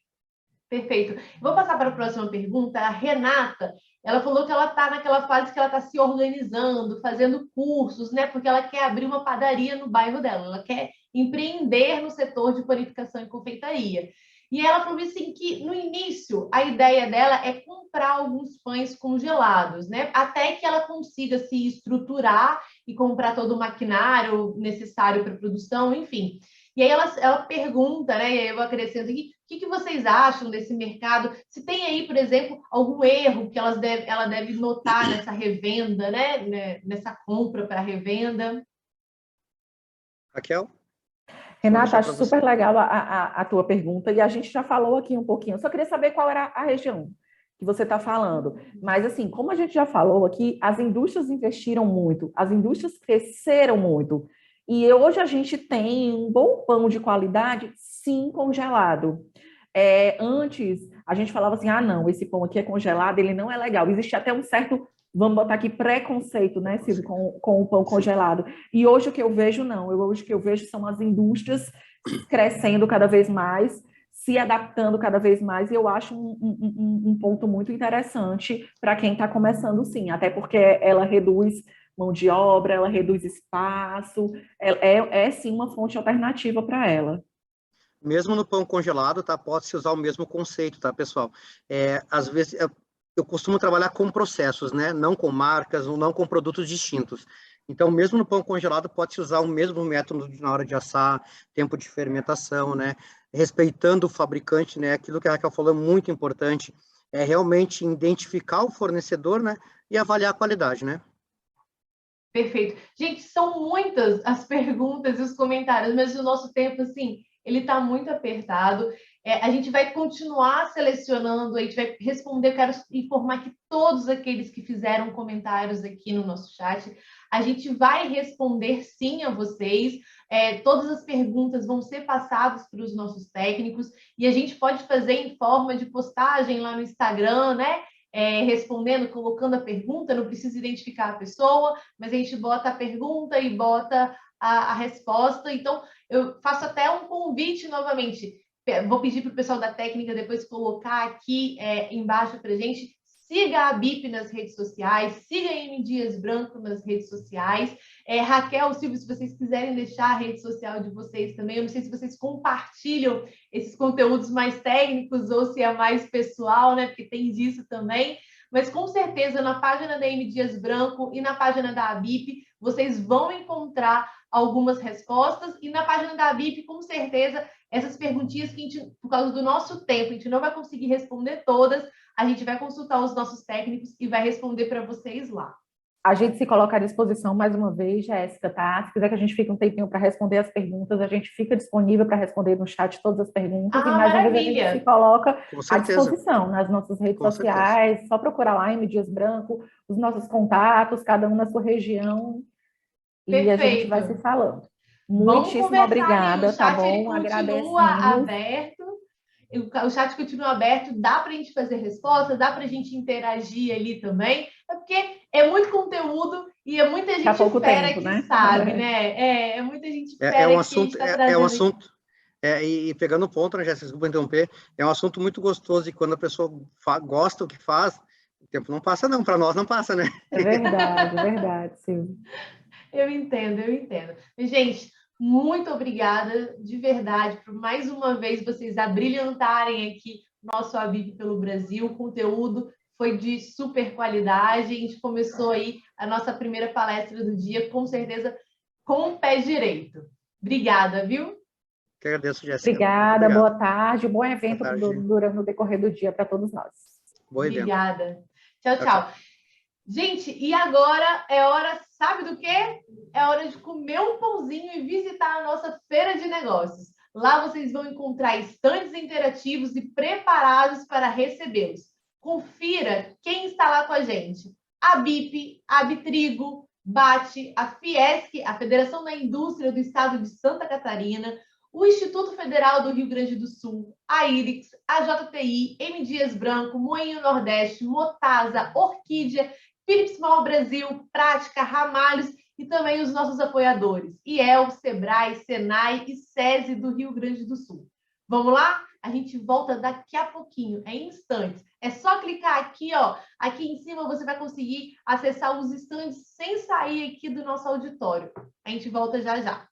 Perfeito. Vou passar para a próxima pergunta. A Renata, ela falou que ela está naquela fase que ela está se organizando, fazendo cursos, né? Porque ela quer abrir uma padaria no bairro dela. Ela quer empreender no setor de panificação e confeitaria. E ela falou assim que, no início, a ideia dela é comprar alguns pães congelados, né? Até que ela consiga se estruturar e comprar todo o maquinário necessário para a produção, enfim. E aí ela pergunta, né? E aí eu acrescento aqui, o que vocês acham desse mercado? Se tem aí, por exemplo, algum erro que ela deve notar nessa revenda, né? Nessa compra para revenda. Raquel? Vou Renata, deixar acho para você. super legal a tua pergunta, e a gente já falou aqui um pouquinho. Eu só queria saber qual era a região que você está falando. Mas, assim, como a gente já falou aqui, as indústrias investiram muito, as indústrias cresceram muito. E hoje a gente tem um bom pão de qualidade, sim, congelado. Antes, a gente falava assim, ah, não, esse pão aqui é congelado, ele não é legal. Existe até um certo, vamos botar aqui, preconceito, né, Silvio, com o pão Sim. congelado. E hoje o que eu vejo, não. Hoje o que eu vejo são as indústrias crescendo cada vez mais, se adaptando cada vez mais, e eu acho um ponto muito interessante para quem está começando, sim, até porque ela reduz mão de obra, ela reduz espaço, sim uma fonte alternativa para ela. Mesmo no pão congelado, tá? Pode-se usar o mesmo conceito, tá, pessoal? Às vezes, eu costumo trabalhar com processos, né? Não com marcas, ou não com produtos distintos. Então, mesmo no pão congelado, pode-se usar o mesmo método na hora de assar, tempo de fermentação, né? Respeitando o fabricante, né? Aquilo que a Raquel falou é muito importante, é realmente identificar o fornecedor, né? E avaliar a qualidade, né? Perfeito. Gente, são muitas as perguntas e os comentários, mas o nosso tempo, assim, ele está muito apertado. A gente vai continuar selecionando, a gente vai responder. Eu quero informar que todos aqueles que fizeram comentários aqui no nosso chat, a gente vai responder sim a vocês. Todas as perguntas vão ser passadas para os nossos técnicos e a gente pode fazer em forma de postagem lá no Instagram, né? Respondendo, colocando a pergunta, não precisa identificar a pessoa, mas a gente bota a pergunta e bota a resposta. Então, eu faço até um convite novamente. Vou pedir para o pessoal da técnica depois colocar aqui embaixo para a gente. Siga a BIP nas redes sociais, siga a M Dias Branco nas redes sociais. Raquel, Silvio, se vocês quiserem deixar a rede social de vocês também, eu não sei se vocês compartilham esses conteúdos mais técnicos ou se é mais pessoal, né? Porque tem disso também. Mas com certeza na página da M Dias Branco e na página da ABIP vocês vão encontrar algumas respostas, e na página da ABIP, com certeza, essas perguntinhas que a gente, por causa do nosso tempo, a gente não vai conseguir responder todas, a gente vai consultar os nossos técnicos e vai responder para vocês lá. A gente se coloca à disposição mais uma vez, Jéssica, tá? Se quiser que a gente fique um tempinho para responder as perguntas, a gente fica disponível para responder no chat todas as perguntas. E mais uma vez a gente se coloca à disposição nas nossas redes sociais. Só procurar lá em Dias Branco, os nossos contatos, cada um na sua região. Perfeito. E a gente vai se falando. Muitíssimo obrigada, tá bom? Continua aberto. O chat continua aberto, dá para a gente fazer resposta, dá para a gente interagir ali também, porque é muito conteúdo e é muita gente espera que né? Sabe, né? É muita gente espera um assunto, que a gente está trazendo. É um assunto, e pegando o ponto, né, Jéssica, desculpa interromper, é um assunto muito gostoso, e quando a pessoa gosta do que faz, o tempo não passa não, para nós não passa, né? É verdade, Silvio. Eu entendo. Gente, muito obrigada, de verdade, por mais uma vez vocês abrilhantarem aqui nosso ABIP pelo Brasil. O conteúdo foi de super qualidade. A gente começou aí a nossa primeira palestra do dia, com certeza, com o pé direito. Obrigada, viu? Que agradeço, Jéssica. Obrigada, boa tarde, bom evento durante o decorrer do dia para todos nós. Bom evento. Obrigada. Tchau. Gente, e agora é hora, sabe do quê? É hora de comer um pãozinho e visitar a nossa feira de negócios. Lá vocês vão encontrar estandes interativos e preparados para recebê-los. Confira quem está lá com a gente. A BIP, a Abitrigo, BAT, a Fiesc, a Federação da Indústria do Estado de Santa Catarina, o Instituto Federal do Rio Grande do Sul, a IRIX, a JTI, M Dias Branco, Moinho Nordeste, Motasa, Orquídea, Philips Small Brasil, Prática, Ramalhos e também os nossos apoiadores, IEL, Sebrae, Senai e SESI do Rio Grande do Sul. Vamos lá? A gente volta daqui a pouquinho, em instantes. É só clicar aqui, ó. Aqui em cima você vai conseguir acessar os estandes sem sair aqui do nosso auditório. A gente volta já já.